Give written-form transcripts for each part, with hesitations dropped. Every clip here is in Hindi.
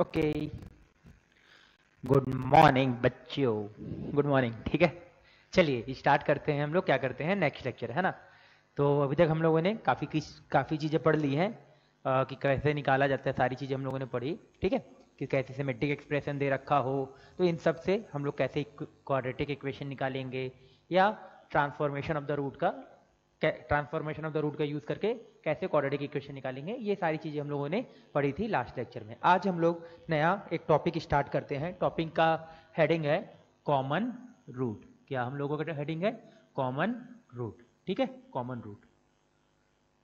ओके, गुड मॉर्निंग बच्चों, गुड मॉर्निंग। ठीक है, चलिए स्टार्ट करते हैं। हम लोग क्या करते हैं, नेक्स्ट लेक्चर है ना। तो अभी तक हम लोगों ने काफ़ी चीज़ें पढ़ ली हैं कि कैसे निकाला जाता है, सारी चीज़ें हम लोगों ने पढ़ी। ठीक है, कि कैसे सिमेट्रिक एक्सप्रेशन दे रखा हो तो इन सब से हम लोग कैसे क्वाड्रेटिक इक्वेशन निकालेंगे, या ट्रांसफॉर्मेशन ऑफ द रूट का यूज़ करके कैसे क्वाड्रेटिक इक्वेशन निकालेंगे। ये सारी चीज़ें हम लोगों ने पढ़ी थी लास्ट लेक्चर में। आज हम लोग नया एक टॉपिक स्टार्ट करते हैं। टॉपिक का हेडिंग है कॉमन रूट। क्या हम लोगों का हेडिंग है? Common root. ठीक है, कॉमन रूट।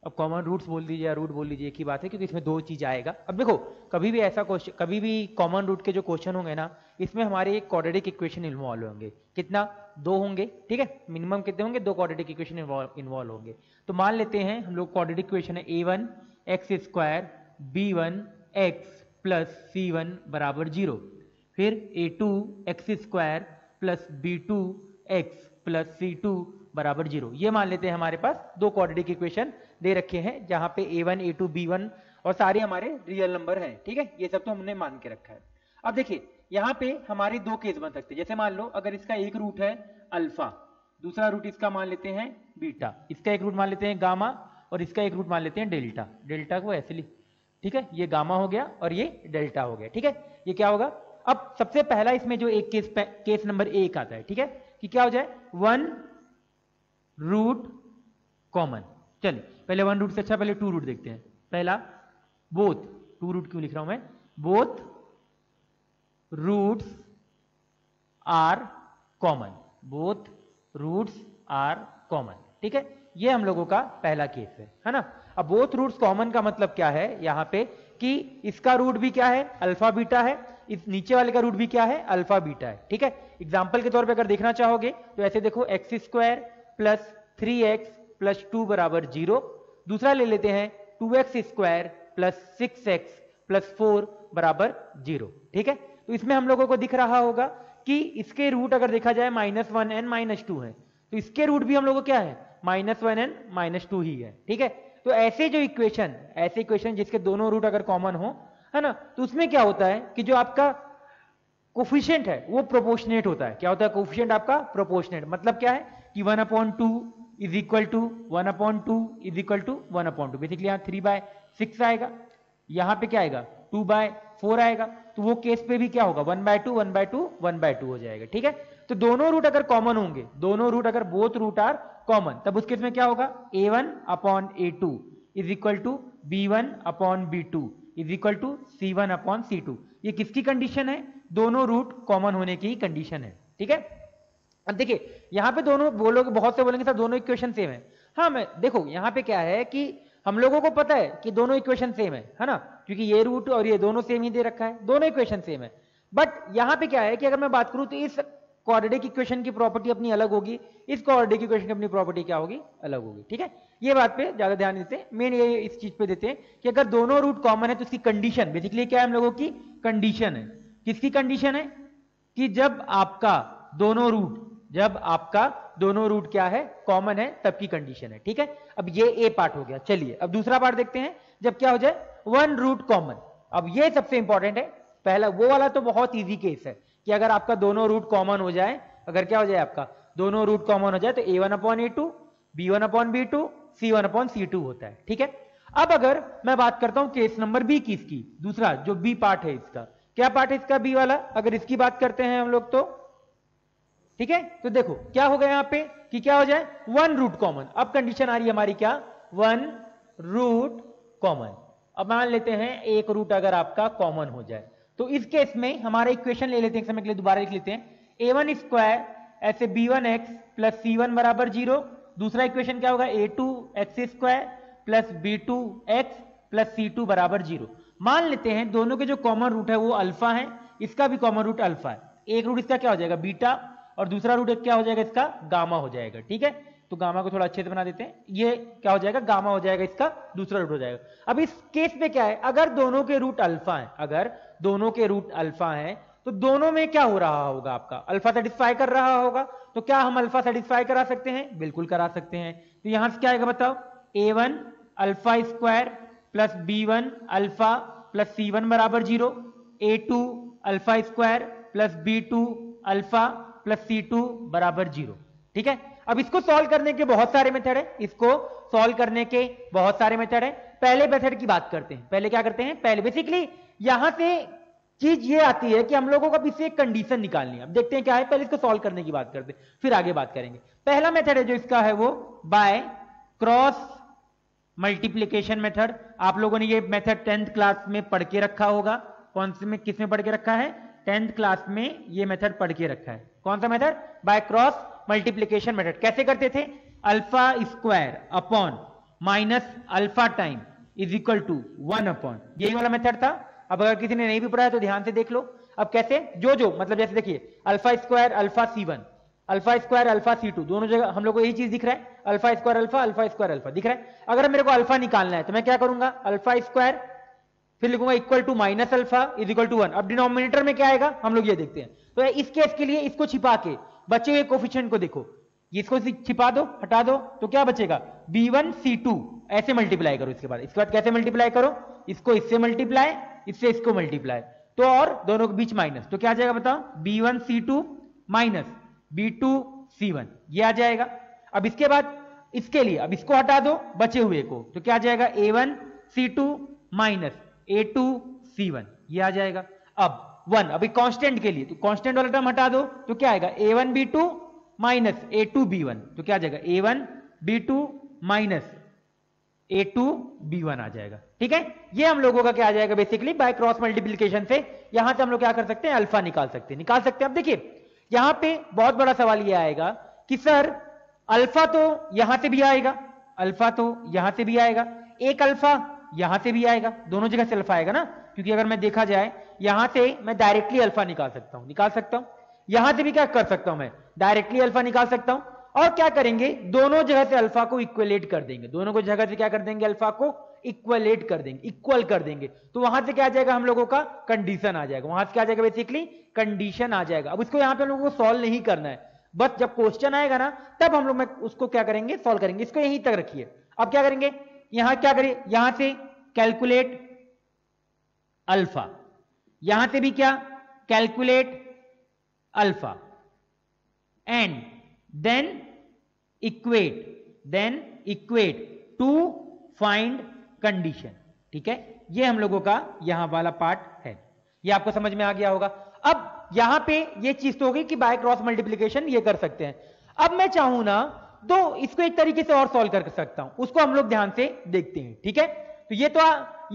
अब कॉमन रूट्स बोल दीजिए या रूट बोल दीजिए, एक ही बात है, क्योंकि इसमें दो चीज आएगा। अब देखो, कभी भी ऐसा क्वेश्चन, कभी भी कॉमन रूट के जो क्वेश्चन होंगे ना, इसमें हमारे एक क्वाड्रेटिक इक्वेशन इन्वॉल्व होंगे। कितना? दो होंगे। ठीक है, मिनिमम कितने होंगे? दो क्वाड्रेटिक इक्वेशन इन्वॉल्व होंगे। तो मान लेते हैं हम लोग क्वाड्रेटिक इक्वेशन है a1 x square b1 x plus c1 बराबर 0, फिर a2 x square plus b2 x plus c2 बराबर 0। ये मान लेते हैं हमारे पास दो क्वाड्रेटिक इक्वेशन दे रखे हैं, जहां पे a1 a2 b1 और सारे हमारे रियल नंबर हैं। ठीक है, ये सब तो हमने मान के रखा है। अब देखिए, यहाँ पे हमारे दो केस बन सकते हैं। जैसे मान लो अगर इसका एक रूट है अल्फा, दूसरा रूट इसका मान लेते हैं बीटा, इसका एक रूट मान लेते हैं गामा और इसका एक रूट मान लेते हैं डेल्टा। डेल्टा को ऐसे लिख, ठीक है, ये गामा हो गया और ये डेल्टा हो गया। ठीक है, ये क्या होगा? अब सबसे पहला इसमें जो एक केस नंबर एक आता है, ठीक है, कि क्या हो जाए, वन रूट कॉमन। चलिए पहले वन रूट से अच्छा पहले टू रूट देखते हैं। पहला बोथ, टू रूट क्यों लिख रहा हूं मैं, both roots are common, both roots are common. ठीक है, ये हम लोगों का पहला केस है ना। अब बोथ रूट्स कॉमन का मतलब क्या है यहां पे, कि इसका रूट भी क्या है, अल्फा बीटा है, इस नीचे वाले का रूट भी क्या है, अल्फा बीटा है। ठीक है, एग्जाम्पल के तौर पे अगर देखना चाहोगे तो ऐसे देखो, x square plus 3x plus 2 बराबर 0। दूसरा ले लेते हैं 2x square plus 6x plus 4 बराबर 0। ठीक है, तो इसमें हम लोगों को दिख रहा होगा कि इसके रूट अगर देखा जाए -1n -2 है, तो इसके रूट भी हम लोगों को क्या है, -1n -2 ही है। ठीक है, तो ऐसे जो इक्वेशन, ऐसे इक्वेशन जिसके दोनों रूट अगर कॉमन हो, है ना, तो उसमें क्या होता है कि जो आपका कोफिशिएंट है वो प्रोपोर्शनेट होता है। क्या होता है? कोफिशिएंट आपका प्रोपोर्शनेट। मतलब क्या है कि 1/2 is equal to 1/2 is equal to 1/2। Basically यहाँ 3/6 आएगा, यहाँ पे क्या आएगा, 2/4 आएगा। तो वो केस पे भी क्या होगा, 1/2 1/2 1/2 हो जाएगा। ठीक है, तो दोनों रूट अगर कॉमन होंगे, दोनों रूट अगर बोथ रूट आर कॉमन, तब उस केस में क्या होगा, a1/a2 is equal to b1/b2 is equal to c1/c2। ये किसकी कंडीशन है? दोनों रूट कॉमन होने की कंडीशन है। ठीक है, अब देखिए यहां पे दोनों बोलोगे, बहुत से बोलेंगे सर दोनों इक्वेशन सेम है। हाँ, मैं देखो यहां पे क्या है कि हम लोगों को पता है कि दोनों इक्वेशन सेम है ना, क्योंकि ये रूट और ये दोनों सेम ही दे रखा है, दोनों इक्वेशन सेम है। बट यहां पे क्या है कि अगर मैं बात करूं तो इस क्वाड्रेटिक इक्वेशन की प्रॉपर्टी अपनी अलग होगी, इस क्वाड्रेटिक इक्वेशन की अपनी प्रॉपर्टी क्या होगी, अलग होगी। ठीक है, ये बात पे ज्यादा ध्यान देते हैं, मेन ये इस चीज पे देते हैं कि अगर दोनों रूट कॉमन है तो उसकी कंडीशन बेसिकली क्या है, हम लोगों की कंडीशन है। किसकी कंडीशन है? कि जब आपका दोनों रूट क्या है, कॉमन है, तब की कंडीशन है। ठीक है, अब ये ए पार्ट हो गया। चलिए अब दूसरा पार्ट देखते हैं, जब क्या हो जाए, वन रूट कॉमन। अब ये सबसे इंपॉर्टेंट है। पहला वो वाला तो बहुत इजी केस है कि अगर आपका दोनों रूट कॉमन हो जाए, अगर क्या हो जाए, आपका दोनों रूट कॉमन हो जाए, तो a1/a2 b1/b2 c1/c2 होता है। ठीक है, अब अगर मैं बात करता हूं केस नंबर बी की, इसकी दूसरा जो बी पार्ट है, इसका क्या पार्ट है, इसका बी वाला, अगर इसकी बात करते हैं हम लोग तो, ठीक है, तो देखो क्या होगा यहां पे कि क्या हो जाए, वन रूट कॉमन। अब कंडीशन आ रही है हमारी क्या, वन रूट कॉमन। अब मान लेते हैं एक रूट अगर आपका कॉमन हो जाए, तो इस केस में हमारा इक्वेशन ले लेते हैं, समय के लिए दोबारा लिख लेते हैं, a1 स्क्वायर ऐसे b1x प्लस c1 बराबर 0। दूसरा इक्वेशन क्या होगा, a2 x square plus b2x plus c2 बराबर 0। मान लेते हैं दोनों के जो कॉमन रूट है वो अल्फा है, इसका भी कॉमन रूट अल्फा है। एक रूट इसका क्या हो जाएगा, बीटा, और दूसरा रूट क्या हो जाएगा, इसका गामा हो जाएगा। ठीक है, तो गामा को थोड़ा अच्छे से बना देते हैं, ये क्या हो जाएगा, गामा हो जाएगा, इसका दूसरा रूट हो जाएगा। अब इस केस में क्या है, अगर दोनों के रूट अल्फा है, अगर दोनों के रूट अल्फा है, तो दोनों में क्या हो रहा होगा, आपका अल्फा सेटिस्फाई कर रहा होगा। तो क्या हम अल्फा सेटिस्फाई करा सकते हैं? बिल्कुल करा सकते हैं। तो यहां से क्या आएगा बताओ, a1 alpha square plus b1 alpha plus c1 बराबर 0। A2 alpha square plus B2 alpha plus C2 बराबर 0। ठीक है, अब इसको सॉल्व करने के बहुत सारे मेथड है, इसको सॉल्व करने के बहुत सारे मेथड है। पहले मेथड की बात करते हैं। पहले क्या करते हैं, पहले बेसिकली यहां से चीज ये आती है कि हम लोगों को अब इससे एक कंडीशन निकालनी है। अब देखते हैं क्या है, पहले इसको सॉल्व करने की बात करते हैं, फिर आगे बात करेंगे। पहला मेथड है जो इसका है वो बाय क्रॉस मल्टीप्लीकेशन मेथड। आप लोगों ने ये मेथड 10th क्लास में पढ़ के रखा होगा। कौन से में, किस में पढ़ के रखा है? 10th क्लास में ये मेथड पढ़ के रखा है। कौन सा method? By cross multiplication method. कैसे करते थे? Alpha square upon minus alpha time is equal to 1 upon, यही वाला मेथड था। अब अगर किसी ने नहीं भी पढ़ा है तो ध्यान से देख लो। अब कैसे, जो मतलब जैसे देखिए alpha square alpha C1, alpha square alpha C2, दोनों जगह हम लोग को यही चीज दिख रहा है, अल्फा स्क्वायर अल्फा दिख रहा है। अगर मेरे को अल्फा निकालना है तो मैं क्या करूंगा, अल्फा स्क्वायर फिर लिखूंगा equal to minus alpha is equal to 1। अब डिनोमिनेटर में क्या आएगा हम लोग ये देखते हैं। तो इस केस के लिए इसको छिपा के बचे हुए कोफिशिएंट को देखो, इसको छिपा दो, हटा दो, तो क्या बचेगा, B1 C2 ऐसे मल्टीप्लाई करो। इसके बाद कैसे मल्टीप्लाई करो, इसको इससे मल्टीप्लाई, इससे इसको मल्टीप्लाई, तो और दोनों के बीच माइनस, तो क्या आ जाएगा बताओ, B1 C2 minus B2 C1, ये आ जाएगा। अब इसके बाद इसके लिए अब इसको हटा दो बचे हुए को, तो क्या आ जाएगा A1 C2 minus A2 C1, ये आ जाएगा। अब 1, अभी कांस्टेंट के लिए तो कांस्टेंट वाला टर्म हटा दो, तो क्या आएगा A1 B2 minus A2 B1, तो क्या आ जाएगा A1 B2 minus A2 B1 आ जाएगा। ठीक है, ये हम लोगों का क्या आ जाएगा, बेसिकली बाय क्रॉस मल्टीप्लिकेशन से यहां से हम लोग क्या कर सकते हैं, अल्फा निकाल सकते हैं। अब देखिए यहां पे बहुत बड़ा सवाल ये आएगा कि सर अल्फा तो यहां से भी आएगा, अल्फा तो यहां से भी आएगा, एक अल्फा यहां से भी आएगा, दोनों जगह से अल्फा आएगा ना, क्योंकि अगर मैं देखा जाए यहां से मैं डायरेक्टली अल्फा निकाल सकता हूं, यहां से भी क्या कर सकता हूं, मैं डायरेक्टली अल्फा निकाल सकता हूं। और क्या करेंगे, दोनों जगह से अल्फा को इक्वलेट कर देंगे, दोनों को जगह से क्या कर देंगे, अल्फा को इक्वलेट कर देंगे, इक्वल कर देंगे, तो वहां से क्या आ जाएगा, हम लोगों का कंडीशन आ जाएगा, वहां से क्या आ जाएगा, बेसिकली कंडीशन आ जाएगा। अब इसको यहां पे हम लोगों को सॉल्व नहीं करना है, बस जब क्वेश्चन आएगा ना तब हम लोग उसको क्या करेंगे, सॉल्व करेंगे। इसको यहीं तक रखिए। अब क्या करेंगे, यहां क्या करिए, यहां से कैलकुलेट अल्फा, यहां से भी क्या, calculate alpha, and then equate to find condition. ठीक है, ये हम लोगों का यहां वाला पार्ट है, ये आपको समझ में आ गया होगा। अब यहां पे ये चीज तो होगी कि बाय क्रॉस मल्टीप्लिकेशन ये कर सकते हैं। अब मैं चाहूं ना तो इसको एक तरीके से और सॉल्व कर सकता हूं, उसको हम लोग ध्यान से देखते हैं। ठीक है, तो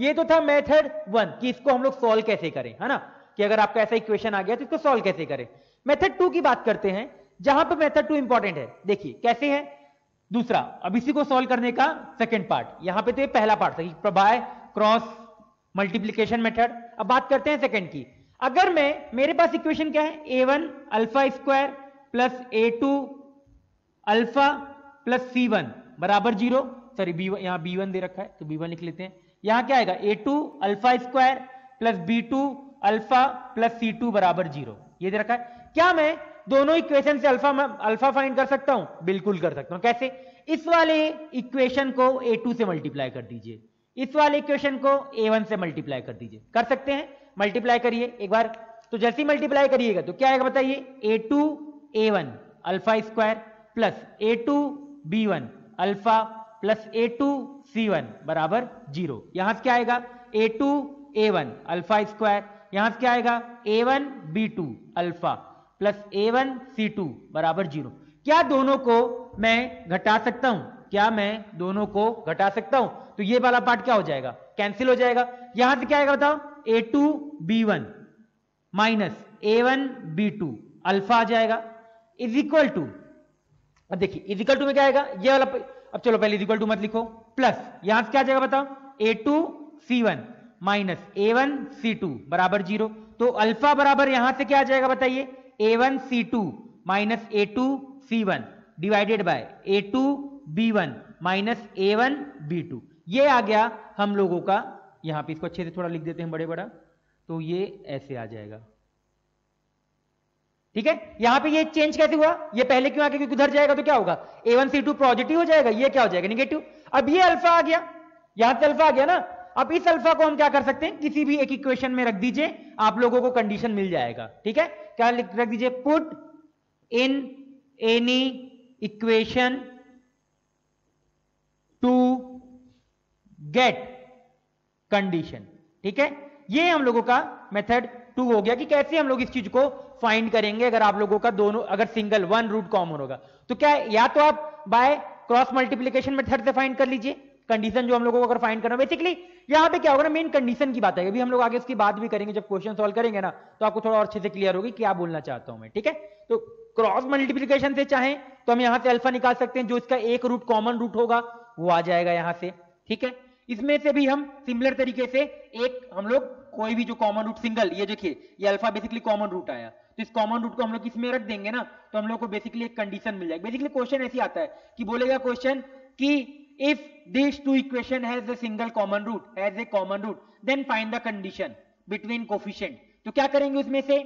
ये तो था मेथड 1 कि इसको हम लोग सॉल्व कैसे करें, है ना, कि अगर आपका ऐसा इक्वेशन आ गया तो इसको सॉल्व कैसे करें। मेथड 2 की बात करते हैं, जहां पे मेथड 2 इंपॉर्टेंट है। देखिए कैसे है, दूसरा, अब इसी को सॉल्व करने का सेकंड पार्ट, यहां पे तो ये पहला पार्ट था बाय क्रॉस मल्टीप्लिकेशन मेथड। अब बात करते हैं सेकंड की। अगर मेरे पास इक्वेशन क्या है, A1 alpha square plus A2 alpha plus C1 बराबर 0, सॉरी B1, यहां B1 दे रखा है तो B1 लिख लेते हैं। यहां क्या आएगा, A2 alpha square plus B2 alpha plus C2 बराबर 0, ये दे रखा है। क्या मैं दोनों इक्वेशन से अल्फा फाइंड कर सकता हूं? बिल्कुल कर सकता हूं। कैसे, इस वाले इक्वेशन को A2 से मल्टीप्लाई कर दीजिए, इस वाले इक्वेशन को A1 से मल्टीप्लाई कर दीजिए, कर सकते हैं, मल्टीप्लाई करिए एक बार। तो जैसे ही मल्टीप्लाई करिएगा तो क्या आएगा बताइए, A2 A1 alpha square plus A2 B1 alpha plus A2 C1 बराबर 0। यहां से क्या आएगा, A2 A1 अल्फा स्क्वायर, यहां से क्या आएगा, A1 B2 alpha plus A1 C2 बराबर 0। क्या दोनों को मैं घटा सकता हूं? क्या मैं दोनों को घटा सकता हूं? तो ये वाला पार्ट क्या हो जाएगा, कैंसिल हो जाएगा। यहां से क्या आएगा बताओ, A2 B1 minus A1 B2 alpha आ जाएगा, इज इक्वल टू, अब देखिए इज इक्वल टू में क्या आएगा, ये वाला, अब चलो पहले इज इक्वल टू मत लिखो, प्लस यहां से क्या आ जाएगा बताओ, A2 C1 minus A1 C2 बराबर 0। तो अल्फा बराबर यहां से क्या आ जाएगा बताइए, A1 C2 minus A2 C1 divided by A2 B1 minus A1 B2, ये आ गया हम लोगों का। यहां पे इसको अच्छे से थोड़ा लिख देते हैं बड़े बड़ा, तो ये ऐसे आ जाएगा। ठीक है, यहां पे ये चेंज कैसे हुआ, ये पहले क्यों आ गया, क्योंकि उधर जाएगा तो क्या होगा, A1 C2 पॉजिटिव हो जाएगा, ये क्या हो जाएगा, निगेटिव। अब ये अल्फा आ गया, यहां से अल्फा आ गया ना, अब इस अल्फा को हम क्या कर सकते हैं, किसी भी एक इक्वेशन में रख दीजिए, आप लोगों को कंडीशन मिल जाएगा। ठीक है, क्या रख दीजिए, put in any equation to get condition. ठीक है, ये हम लोगों का मेथड 2 हो गया कि कैसे हम लोग इस चीज को फाइंड करेंगे। अगर आप लोगों का दोनों, अगर सिंगल वन रूट कॉमन होगा तो क्या, या तो आप बाय क्रॉस मल्टीप्लिकेशन मेथड से फाइंड कर लीजिए कंडीशन जो हम लोगों को अगर फाइंड करना। बेसिकली यहां पे क्या होगा ना, मेन कंडीशन की बात है, अभी हम लोग आगे उसकी बात भी करेंगे जब क्वेश्चन सॉल्व करेंगे ना, तो आपको थोड़ा और अच्छे से क्लियर होगी क्या बोलना चाहता हूं मैं। ठीक है, तो क्रॉस मल्टीप्लिकेशन से चाहें तो हम यहां से अल्फा निकाल सकते हैं, जो इसका एक रूट कॉमन रूट होगा वो आ जाएगा यहां से। ठीक है, इसमें से भी हम सिमिलर तरीके से एक हम लोग कोई भी जो कॉमन रूट सिंगल, ये देखिए ये अल्फा बेसिकली कॉमन रूट आया, तो इस कॉमन रूट को हम लोग इसमें रख देंगे ना, तो हम लोग को बेसिकली एक कंडीशन मिल जाएगी। बेसिकली क्वेश्चन ऐसे आता है कि बोलेगा क्वेश्चन कि if this two equation has a single common root, has a common root, then find the condition between coefficient. तो क्या करेंगे, उसमें से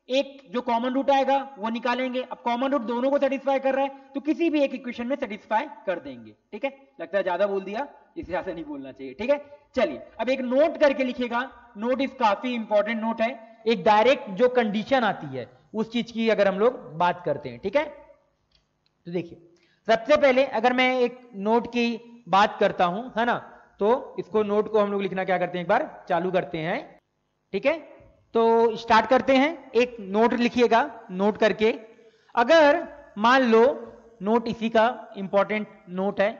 एक जो कॉमन रूट आएगा वो निकालेंगे। अब कॉमन रूट दोनों को सेटिस्फाई कर रहा है तो किसी भी एक इक्वेशन में सेटिस्फाई कर देंगे। ठीक है, लगता है ज्यादा बोल दिया, इससे ज्यादा नहीं बोलना चाहिए। ठीक है, चलिए अब एक नोट करके लिखिएगा, नोट इस काफी इंपॉर्टेंट नोट है, एक डायरेक्ट जो कंडीशन आती है उस चीज की अगर हम लोग बात करते हैं। ठीक है, तो देखिए सबसे पहले अगर मैं एक नोट की बात करता हूं, है ना, तो इसको नोट को हम लोग लिखना क्या करते हैं, एक बार चालू करते हैं। ठीक है, तो स्टार्ट करते हैं, एक नोट लिखिएगा, नोट करके अगर मान लो नोट इसी का इंपॉर्टेंट नोट है।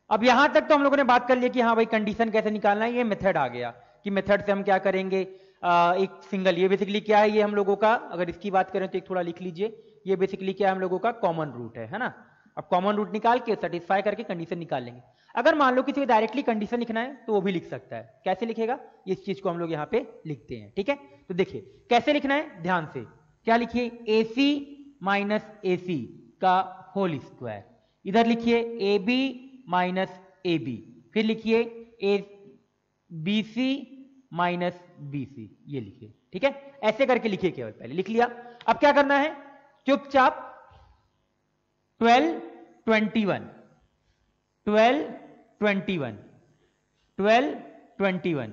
अब यहां तक तो हम लोगों ने बात कर लिया कि हाँ भाई कंडीशन कैसे निकालना है, ये मेथड आ गया कि मेथड से हम क्या करेंगे, एक सिंगल, ये बेसिकली क्या है, ये हम लोगों का अगर इसकी बात करें तो एक थोड़ा लिख लीजिए, ये बेसिकली क्या है, हम लोगों का कॉमन रूट है ना। अब कॉमन रूट निकाल के सेटिस्फाई करके कंडीशन निकाल लेंगे। अगर मान लो किसी को डायरेक्टली कंडीशन लिखना है तो वो भी लिख सकता है, कैसे लिखेगा, इस चीज को हम लोग यहाँ पे लिखते हैं। ठीक है, तो देखिए कैसे लिखना है, ध्यान से क्या लिखिए, AC माइनस AC का होल स्क्वायर, इधर लिखिए AB माइनस AB, फिर लिखिए BC माइनस BC, ये लिखिए। ठीक है, ऐसे करके लिखिए, केवल पहले लिख लिया। अब क्या करना है, चुपचाप 12 21 12 21 12 21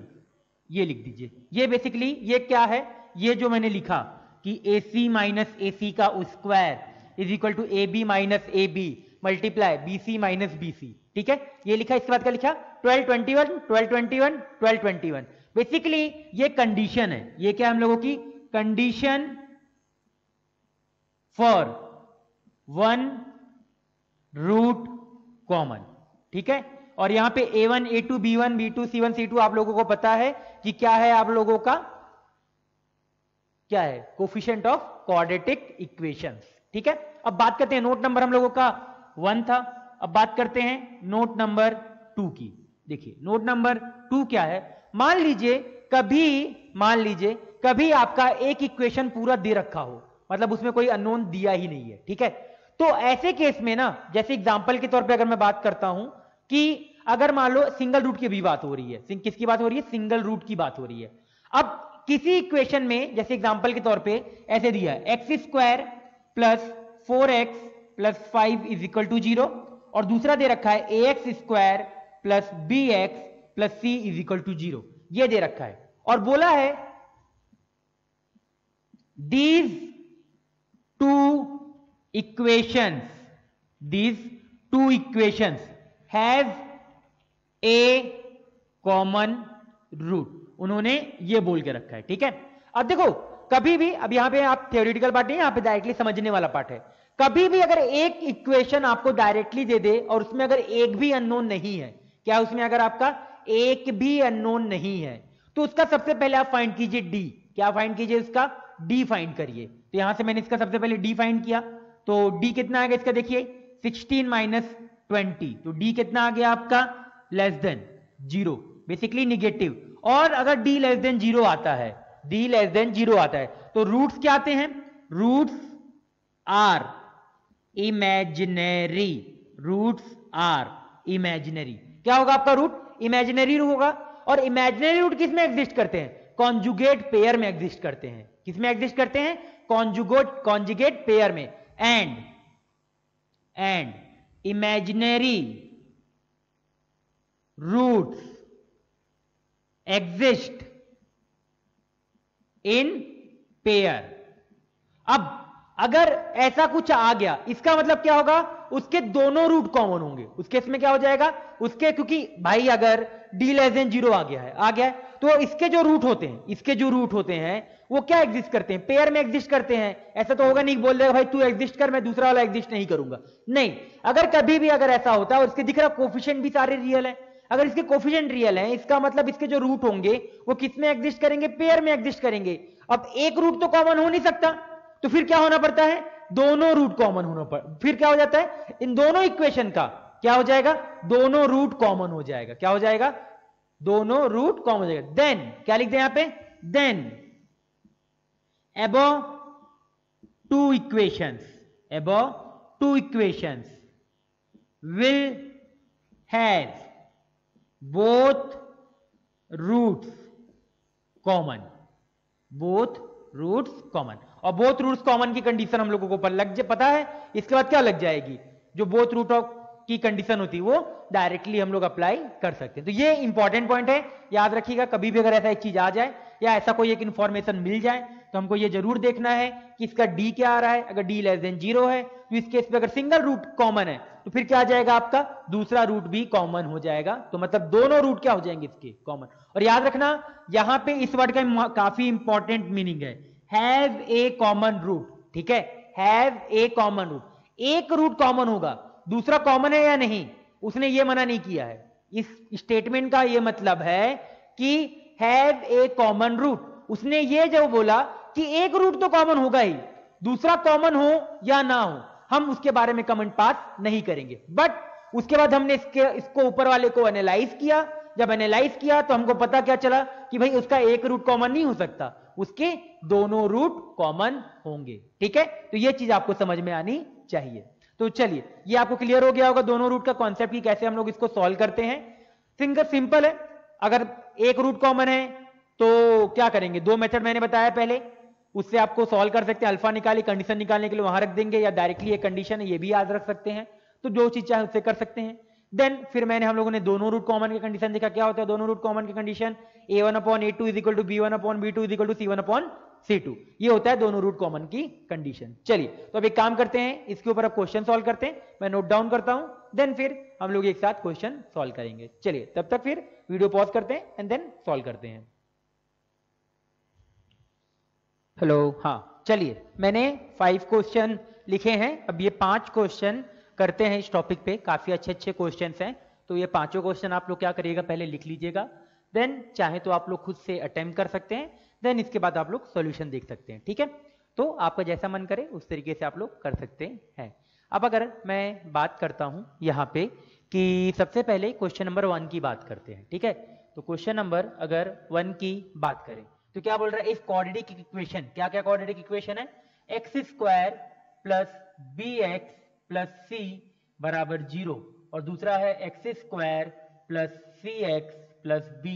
ये लिख दीजिए। ये बेसिकली ये क्या है, ये जो मैंने लिखा कि AC माइनस AC का square is equal to AB minus AB multiply BC minus BC। ठीक है, ये लिखा, इसके बाद क्या लिखा, 12 21 12 21 12 21। बेसिकली ये कंडीशन है, ये क्या हम लोगों की condition for one root common. ठीक है, और यहां पे A1 A2 B1 B2 C1 C2 आप लोगों को पता है कि क्या है, आप लोगों का क्या है, कोफिशिएंट ऑफ क्वाड्रेटिक इक्वेशंस। ठीक है, अब बात करते हैं, नोट नंबर हम लोगों का 1 था, अब बात करते हैं नोट नंबर 2 की। देखिए नोट नंबर 2 क्या है, मान लीजिए कभी आपका एक इक्वेशन पूरा दे रखा हो, मतलब उसमें कोई अननोन दिया ही नहीं है। ठीक है, तो ऐसे केस में ना, जैसे एग्जांपल के तौर पे अगर मैं बात करता हूं कि अगर मान लो सिंगल रूट की भी बात हो रही है, किसकी बात हो रही है, सिंगल रूट की बात हो रही है। अब किसी इक्वेशन में जैसे एग्जांपल के तौर पे ऐसे दिया है X square plus 4x plus 5 is equal to 0, और दूसरा दे रखा है ax square plus bx plus c is equal to 0, ये दे रखा है, और बोला है these two equations has a common root, उन्होंने ये बोल के रखा है। ठीक है, अब देखो कभी भी, अब यहां पे आप थ्योरेटिकल पार्ट नहीं, यहां पे डायरेक्टली समझने वाला पार्ट है। कभी भी अगर एक इक्वेशन आपको डायरेक्टली दे दे और उसमें अगर एक भी अननोन नहीं है, क्या उसमें अगर आपका एक भी अननोन नहीं है, तो उसका सबसे पहले आप फाइंड कीजिए डी। क्या फाइंड कीजिए, उसका डी फाइंड करिए। तो यहां से मैंने इसका सबसे पहले डी फाइंड किया, तो डी कितना आ गया इसका, देखिए 16 माइनस 20, तो डी कितना आ गया आपका, लेस देन 0, बेसिकली निगेटिव। और अगर डी लेस देन 0 आता है, डी लेस देन 0 आता है, तो रूट्स क्या आते हैं, roots are imaginary, roots are imaginary. क्या होगा आपका रूट, इमेजिनरी होगा। और इमेजिनरी रूट किस में एग्जिस्ट करते हैं, कॉन्जुगेट पेयर में एग्जिस्ट करते हैं। किस में एग्जिस्ट करते हैं, कॉन्जुगेट पेयर में। And imaginary roots exist in pair. अब अगर ऐसा कुछ आ गया, इसका मतलब क्या होगा, उसके दोनों रूट कॉमन होंगे। उस केस में क्या हो जाएगा, उसके, क्योंकि भाई अगर d लेस देन 0 आ गया है, तो इसके जो रूट होते हैं वो क्या एग्जिस्ट करते हैं, पेयर में एग्जिस्ट करते हैं। ऐसा तो होगा नहीं बोल देगा भाई तू एग्जिस्ट कर, मैं दूसरा वाला एग्जिस्ट नहीं करूंगा। नहीं, अगर कभी भी अगर ऐसा होता है और इसके दिख रहा कोफिशिएंट भी सारे रियल है, अगर इसके कोफिशिएंट रियल है, इसका मतलब इसके जो रूट होंगे वो किस में एग्जिस्ट करेंगे, पेयर में एग्जिस्ट करेंगे। अब एक रूट तो कॉमन हो नहीं सकता, तो फिर क्या होना पड़ता है, दोनों रूट कॉमन होना पड़ता। फिर क्या हो जाता है, इन दोनों इक्वेशन का क्या हो जाएगा, दोनों रूट कॉमन हो जाएगा। क्या हो जाएगा, दोनों रूट कॉमन हो जाएगा। देन क्या लिख दे यहां पे, then above two equations will have both roots common। और बोथ रूट्स कॉमन की कंडीशन हम लोगों को पता है। इसके बाद क्या लग जाएगी, जो बोथ रूट की कंडीशन होती है वो डायरेक्टली हम लोग अप्लाई कर सकते हैं। तो ये इंपॉर्टेंट पॉइंट है, याद रखिएगा। कभी भी अगर ऐसा एक चीज आ जाए या ऐसा कोई एक इंफॉर्मेशन मिल जाए तो हमको ये जरूर देखना है कि इसका d क्या आ रहा है। अगर d लेस देन 0 है तो इस केस में अगर सिंगल रूट कॉमन है तो फिर क्या आ जाएगा, आपका दूसरा रूट भी कॉमन हो जाएगा। तो मतलब दोनों रूट क्या हो जाएंगे इसके, कॉमन। और याद रखना यहां पे इस वर्ड का काफी इंपॉर्टेंट मीनिंग है, हैव ए कॉमन रूट। ठीक है, हैव ए कॉमन रूट, एक रूट कॉमन होगा, दूसरा कॉमन है या नहीं, उसने ये मना नहीं किया है। इस स्टेटमेंट का ये मतलब है कि हैव ए कॉमन रूट, उसने ये जो बोला कि एक रूट तो कॉमन होगा ही, दूसरा कॉमन हो या ना हो हम उसके बारे में कमेंट पास नहीं करेंगे। बट उसके बाद हमने इसको ऊपर वाले को एनालाइज किया। जब एनालाइज किया तो हमको पता क्या चला कि भाई उसका एक रूट कॉमन नहीं हो सकता, उसके दोनों रूट कॉमन होंगे। ठीक है, तो ये चीज आपको समझ में आनी चाहिए। तो चलिए, ये आपको क्लियर हो गया होगा दोनों रूट का कॉन्सेप्ट की कैसे हम लोग इसको सॉल्व करते हैं। सिंपल है, अगर एक रूट कॉमन है तो क्या करेंगे, दो मेथड मैंने बताया पहले, उससे आपको सॉल्व कर सकते हैं। अल्फा निकाली, कंडीशन निकालने के लिए वहां रख देंगे, या डायरेक्टली एक कंडीशन है ये भी याद रख सकते हैं। तो जो चीज चाहे उससे कर सकते हैं। देन फिर हम लोगों ने दोनों रूट कॉमन की कंडीशन देखा। क्या होता है दोनों रूट कॉमन की condition, a1/a2 is equal to b1/b2 is equal to c1/c2। ये होता है दोनों रूट कॉमन की कंडीशन। चलिए, तो अब एक काम करते हैं, इसके ऊपर अब क्वेश्चन सॉल्व करते हैं। मैं नोट डाउन करता हूं, देन फिर हम लोग एक साथ क्वेश्चन सॉल्व करेंगे। चलिए, तब तक फिर वीडियो पॉज करते हैं एंड देन सॉल्व करते हैं। हेलो, हाँ चलिए, मैंने 5 क्वेश्चन लिखे हैं। अब ये 5 क्वेश्चन करते हैं इस टॉपिक पे। काफी अच्छे क्वेश्चंस हैं, तो ये पांचों क्वेश्चन आप लोग क्या करिएगा, पहले लिख लीजिएगा। देन चाहे तो आप लोग खुद से अटेम्प्ट कर सकते हैं, देन इसके बाद आप लोग सॉल्यूशन देख सकते हैं। ठीक है, तो आपका जैसा मन करे उस तरीके से आप लोग कर सकते हैं। अब अगर मैं बात करता हूं यहाँ पे कि सबसे पहले क्वेश्चन नंबर 1 की बात करते हैं। ठीक है, तो क्वेश्चन नंबर अगर 1 की बात करें तो क्या बोल रहा है, इफ क्वाड्रेटिक इक्वेशन, क्या क्या क्वाड्रेटिक इक्वेशन है, x² plus bx plus c बराबर 0, और दूसरा है x² plus cx plus b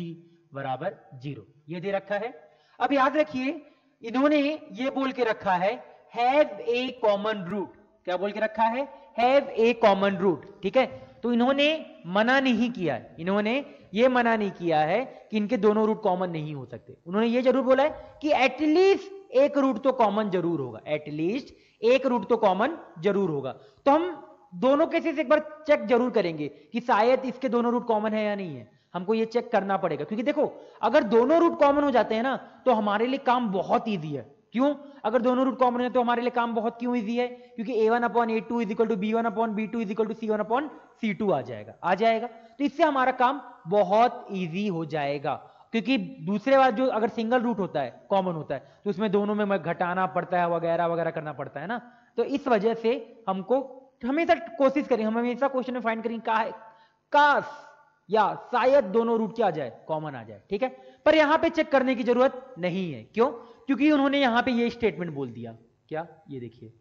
बराबर 0, ये दे रखा है। अब याद रखिए, इन्होंने ये बोल के रखा है हैव ए कॉमन रूट। क्या बोल के रखा है, हैव ए कॉमन रूट। ठीक है, तो इन्होंने मना नहीं किया है, इन्होंने ये मना नहीं किया है कि इनके दोनों रूट कॉमन नहीं हो सकते। उन्होंने ये जरूर बोला है कि एटलीस्ट एक रूट तो कॉमन जरूर होगा, एटलीस्ट एक रूट तो कॉमन जरूर होगा। तो हम दोनों केसेस एक बार चेक जरूर करेंगे कि शायद इसके दोनों रूट कॉमन है या नहीं है। हमको ये चेक करना पड़ेगा, क्योंकि देखो अगर दोनों रूट कॉमन हो जाते हैं ना तो हमारे लिए काम बहुत ईजी है। क्यों, अगर दोनों रूट कॉमन है तो हमारे लिए काम बहुत क्यों इजी है, क्योंकि a1/a2 is equal to b1/b2 is equal to c1/c2 आ जाएगा। तो इससे हमारा काम बहुत इजी हो जाएगा, क्योंकि दूसरे बार जो अगर सिंगल रूट होता है, कॉमन होता है, तो उसमें दोनों में घटाना पड़ता है, वगैरह वगैरह करना पड़ता है ना। तो इस वजह से हमको हमेशा कोशिश करें, हम हमेशा क्वेश्चन में फाइंड करें काश या शायद दोनों रूट क्या आ जाए, कॉमन आ जाए। ठीक है, पर यहां पे चेक करने की जरूरत नहीं है। क्यों, क्योंकि उन्होंने यहां पे ये स्टेटमेंट बोल दिया, क्या, ये देखिए,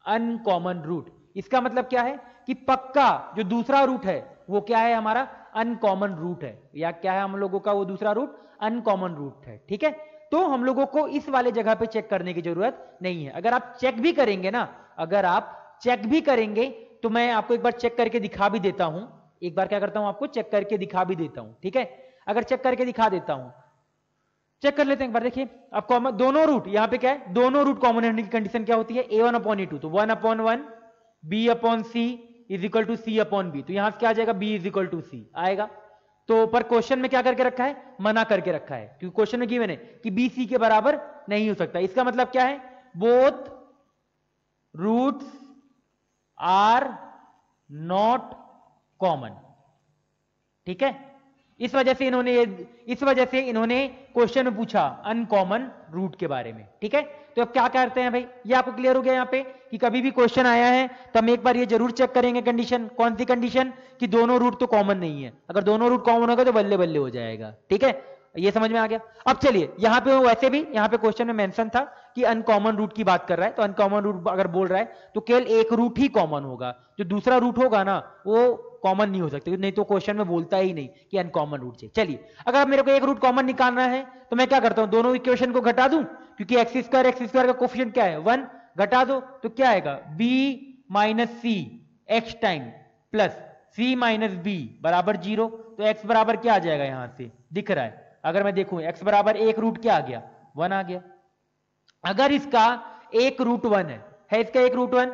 अनकॉमन रूट। इसका मतलब क्या है कि पक्का जो दूसरा रूट है वो क्या है, हमारा अनकॉमन रूट है, या क्या है हम लोगों का वो दूसरा रूट अनकॉमन रूट है। ठीक है, तो हम लोगों को इस वाले जगह पे चेक करने की जरूरत नहीं है। अगर आप चेक भी करेंगे ना, अगर आप चेक भी करेंगे तो मैं आपको एक बार चेक करके दिखा भी देता हूं। एक बार क्या करता हूं, आपको चेक करके दिखा भी देता हूं। ठीक है, अगर चेक करके दिखा देता हूं, चेक कर लेते हैं एक बार। देखिए अब कॉमन दोनों रूट, यहां पे क्या है, दोनों रूट कॉमन होने की कंडीशन क्या होती है, a1/a2, तो 1/1 b/c is equal to c/b, तो यहां से क्या आ जाएगा, b is equal to c आएगा। तो पर क्वेश्चन में क्या करके रखा है, मना करके रखा है, क्योंकि क्वेश्चन में गिवन है कि b c के बराबर नहीं हो सकता। इसका मतलब क्या है, both roots are not common, ठीक है। इस वजह से इन्होंने क्वेश्चन में पूछा अनकॉमन रूट के बारे में, ठीक है। तो अब क्या करते हैं भाई, ये आपको क्लियर हो गया यहाँ पे कि कभी भी क्वेश्चन आया है तो हम एक बार ये जरूर चेक करेंगे कंडीशन, कौन सी कंडीशन, कि दोनों रूट तो कॉमन नहीं है। अगर दोनों रूट कॉमन होगा तो बल्ले बल्ले हो जाएगा, ठीक है। ये समझ में आ गया। अब चलिए यहाँ पे वैसे भी यहाँ पे क्वेश्चन में मेंशन था कि अनकॉमन रूट की बात कर रहा है, तो अनकॉमन रूट अगर बोल रहा है तो केवल एक रूट ही कॉमन होगा, जो दूसरा रूट होगा ना वो कॉमन नहीं हो सकते, नहीं तो क्वेश्चन में बोलता ही नहीं कि अनकॉमन रूट चाहिए। चलिए अगर मेरे को एक रूट कॉमन निकालना है तो मैं क्या करता हूं, दोनों इक्वेशन को घटा दूं, क्योंकि x² का कोफिशिएंट क्या है 1, घटा दो तो क्या आएगा, b minus C X time plus c minus B बराबर 0। तो x बराबर क्या आ जाएगा, यहां से दिख रहा है, अगर मैं देखूं x बराबर एक रूट क्या आ गया, 1 आ गया। अगर इसका एक रूट 1 है इसका एक रूट 1,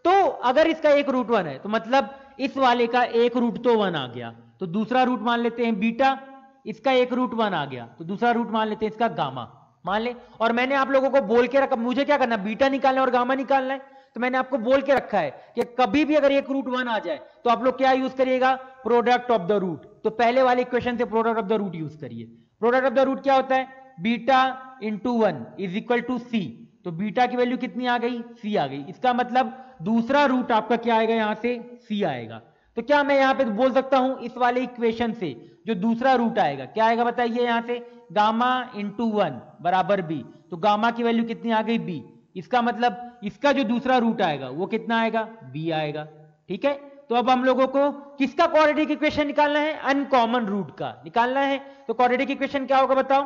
तो अगर इसका एक रूट 1 है तो मतलब इस वाले का एक रूट तो 1 आ गया, तो दूसरा रूट मान लेते हैं बीटा, इसका एक रूट 1 आ गया तो दूसरा रूट मान लेते हैं इसका गामा, मान ले। और मैंने आप लोगों को बोल के रखा, मुझे क्या करना, बीटा निकालना और गामा निकालना है, तो मैंने आपको बोल के रखा है कि कभी भी अगर एक रूट 1 आ जाए तो आप लोग क्या यूज करिएगा, प्रोडक्ट ऑफ द रूट। तो पहले वाले इक्वेशन से product of the root use करिए। प्रोडक्ट ऑफ द रूट क्या होता है, beta into 1 is equal to C, तो बीटा की वैल्यू कितनी आ गई, सी आ गई। इसका मतलब दूसरा रूट आपका क्या आएगा, यहां से सी आएगा। तो क्या मैं यहां पे बोल सकता हूं इस वाले इक्वेशन से जो दूसरा रूट आएगा क्या आएगा बताइए, यहां से गामा इंटू 1 बराबर बी, तो गामा की वैल्यू कितनी आ गई, बी। इसका मतलब इसका जो दूसरा रूट आएगा वो कितना आएगा, बी आएगा, ठीक है। तो अब हम लोगों को किसका क्वाड्रेटिक इक्वेशन निकालना है, अनकॉमन रूट का निकालना है। तो क्वाड्रेटिक इक्वेशन क्या होगा बताओ,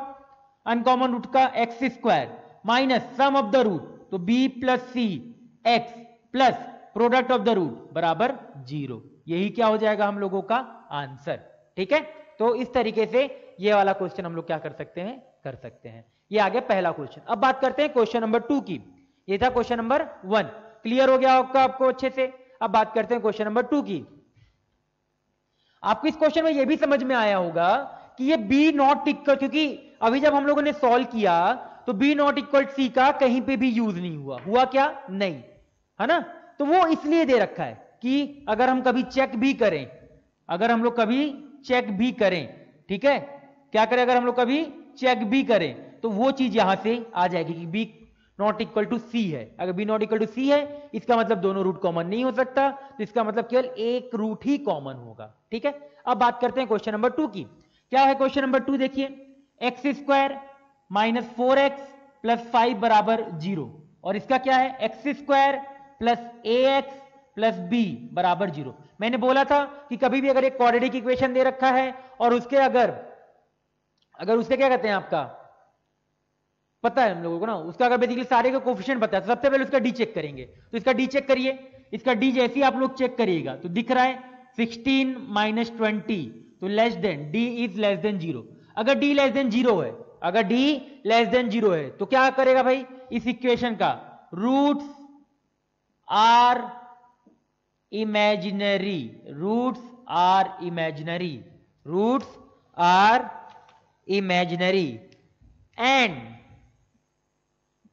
अनकॉमन रूट का x² minus sum of the root, तो b plus C X plus product of the root बराबर 0। यही क्या हो जाएगा हम लोगों का आंसर, ठीक है। तो इस तरीके से ये वाला क्वेश्चन हम लोग क्या कर सकते हैं, कर सकते हैं। ये आगे पहला क्वेश्चन। अब बात करते हैं क्वेश्चन नंबर 2 की। ये था क्वेश्चन नंबर 1, क्लियर हो गया होगा आपको अच्छे से। अब बात करते हैं क्वेश्चन नंबर 2 की। आपको इस क्वेश्चन में ये भी समझ में आया होगा कि ये b नॉट इक्वल, क्योंकि अभी जब हम लोगों ने सॉल्व किया तो b नॉट इक्वल सी का कहीं पे भी यूज नहीं हुआ क्या, नहीं, है ना। तो वो इसलिए दे रखा है कि अगर हम कभी चेक भी करें, अगर हम लोग कभी चेक भी करें, ठीक है, क्या करें, अगर हम लोग कभी चेक भी करें तो वो चीज यहां से आ जाएगी कि b नॉट इक्वल टू सी है। अगर b नॉट इक्वल टू सी है इसका मतलब दोनों रूट कॉमन नहीं हो सकता, तो इसका मतलब केवल एक रूट ही कॉमन होगा, ठीक है। अब बात करते हैं क्वेश्चन नंबर 2 की। क्या है क्वेश्चन नंबर 2, देखिए x² माइनस 4x प्लस 5 बराबर 0, और इसका क्या है x² plus ax plus b बराबर 0। मैंने बोला था कि कभी भी अगर एक क्वाड्रेटिक इक्वेशन दे रखा है और उसके अगर उसके क्या कहते हैं आपका, पता है हम लोगों को ना, उसका अगर बेसिकली सारे के कोफिशिएंट पता है, तो सबसे पहले उसका डी चेक करेंगे। तो इसका डी चेक करिए, इसका डी जैसे ही आप लोग चेक करिएगा तो दिख रहा है 16 माइनस 20, तो less than, D is less than 0। अगर डी लेस देन 0 है, अगर डी लेस देन 0 है तो क्या करेगा भाई, इस इक्वेशन का roots are imaginary, roots are imaginary, roots are imaginary and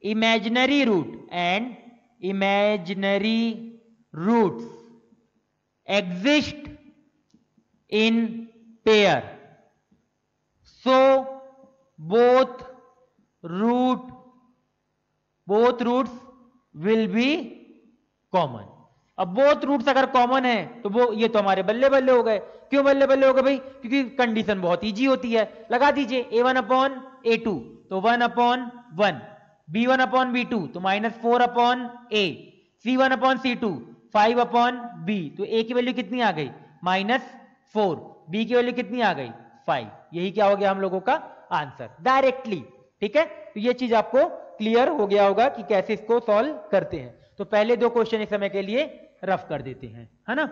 imaginary roots exist in pair, so both roots will be common। अब both roots अगर कॉमन है तो वो ये तो हमारे बल्ले बल्ले हो गए। क्यों बल्ले बल्ले हो गए भाई, क्योंकि कंडीशन बहुत इजी होती है। लगा दीजिए a1/a2 तो 1/1, b1/b2 तो -4/a, c1/c2 5/b, तो a की वैल्यू कितनी आ गई, -4, b की वैल्यू कितनी आ गई, 5। यही क्या हो गया हम लोगों का आंसर डायरेक्टली, ठीक है। तो ये चीज आपको क्लियर हो गया होगा कि कैसे इसको सॉल्व करते हैं। तो पहले दो क्वेश्चन इस समय के लिए रफ कर देते हैं, है ना।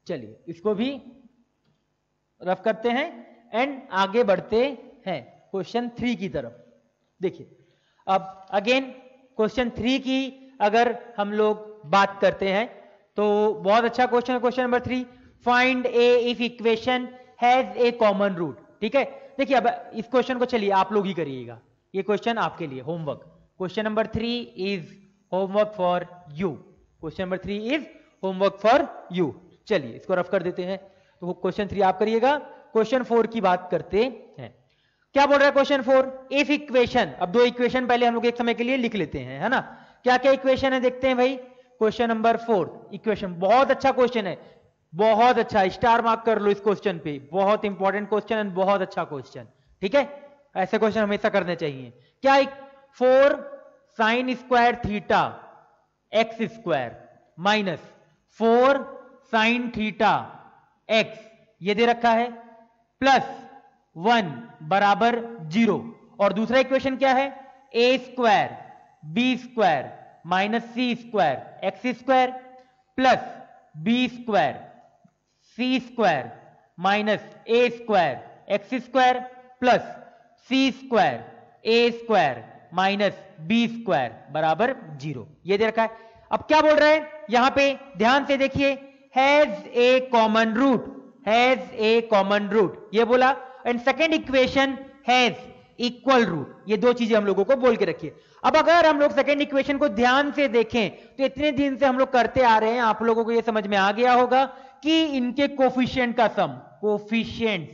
चलिए इसको भी रफ करते हैं एंड आगे बढ़ते हैं क्वेश्चन 3 की तरफ। देखिए अब अगेन क्वेश्चन 3 की अगर हम लोग बात करते हैं तो बहुत अच्छा क्वेश्चन है question number 3, find A if equation has a common root. ठीक है, देखिए अब इस क्वेश्चन को चलिए आप लोग ही करिएगा, ये क्वेश्चन आपके लिए homework. Question number 3 is homework for you. Question number 3 is homework for you. चलिए इसको रफ कर देते हैं। तो क्वेश्चन 3 आप करिएगा। क्वेश्चन 4 की बात करते हैं। क्या बोल रहा है क्वेश्चन 4? इफ इक्वेशन, अब दो इक्वेशन पहले हम लोग एक समय के लिए लिख लेते हैं, है ना। क्या क्या इक्वेशन है देखते हैं भाई। क्वेश्चन नंबर 4 इक्वेशन, बहुत अच्छा क्वेश्चन है, बहुत अच्छा, स्टार मार्क कर लो इस क्वेश्चन पे, बहुत इंपॉर्टेंट क्वेश्चन एंड बहुत अच्छा क्वेश्चन। ठीक है, ऐसे क्वेश्चन हमेशा करने चाहिए। क्या 4 sine square theta x square minus 4 sine theta x, ये दे रखा है, प्लस 1 बराबर 0। और दूसरा इक्वेशन क्या है? A square B square minus C square X square plus B square C square minus A square X square plus C square A square minus B square बराबर 0, ये दे रखा है। अब क्या बोल रहा है यहां पे, ध्यान से देखिए, has a common root, has a common root ये बोला, and second equation has equal root, ये दो चीजें हम लोगों को बोल के रखिए। अब अगर हम लोग सेकेंड इक्वेशन को ध्यान से देखें तो इतने दिन से हम लोग करते आ रहे हैं, आप लोगों को ये समझ में आ गया होगा कि इनके कोफिशिएंट का सम, कोफिशिएंट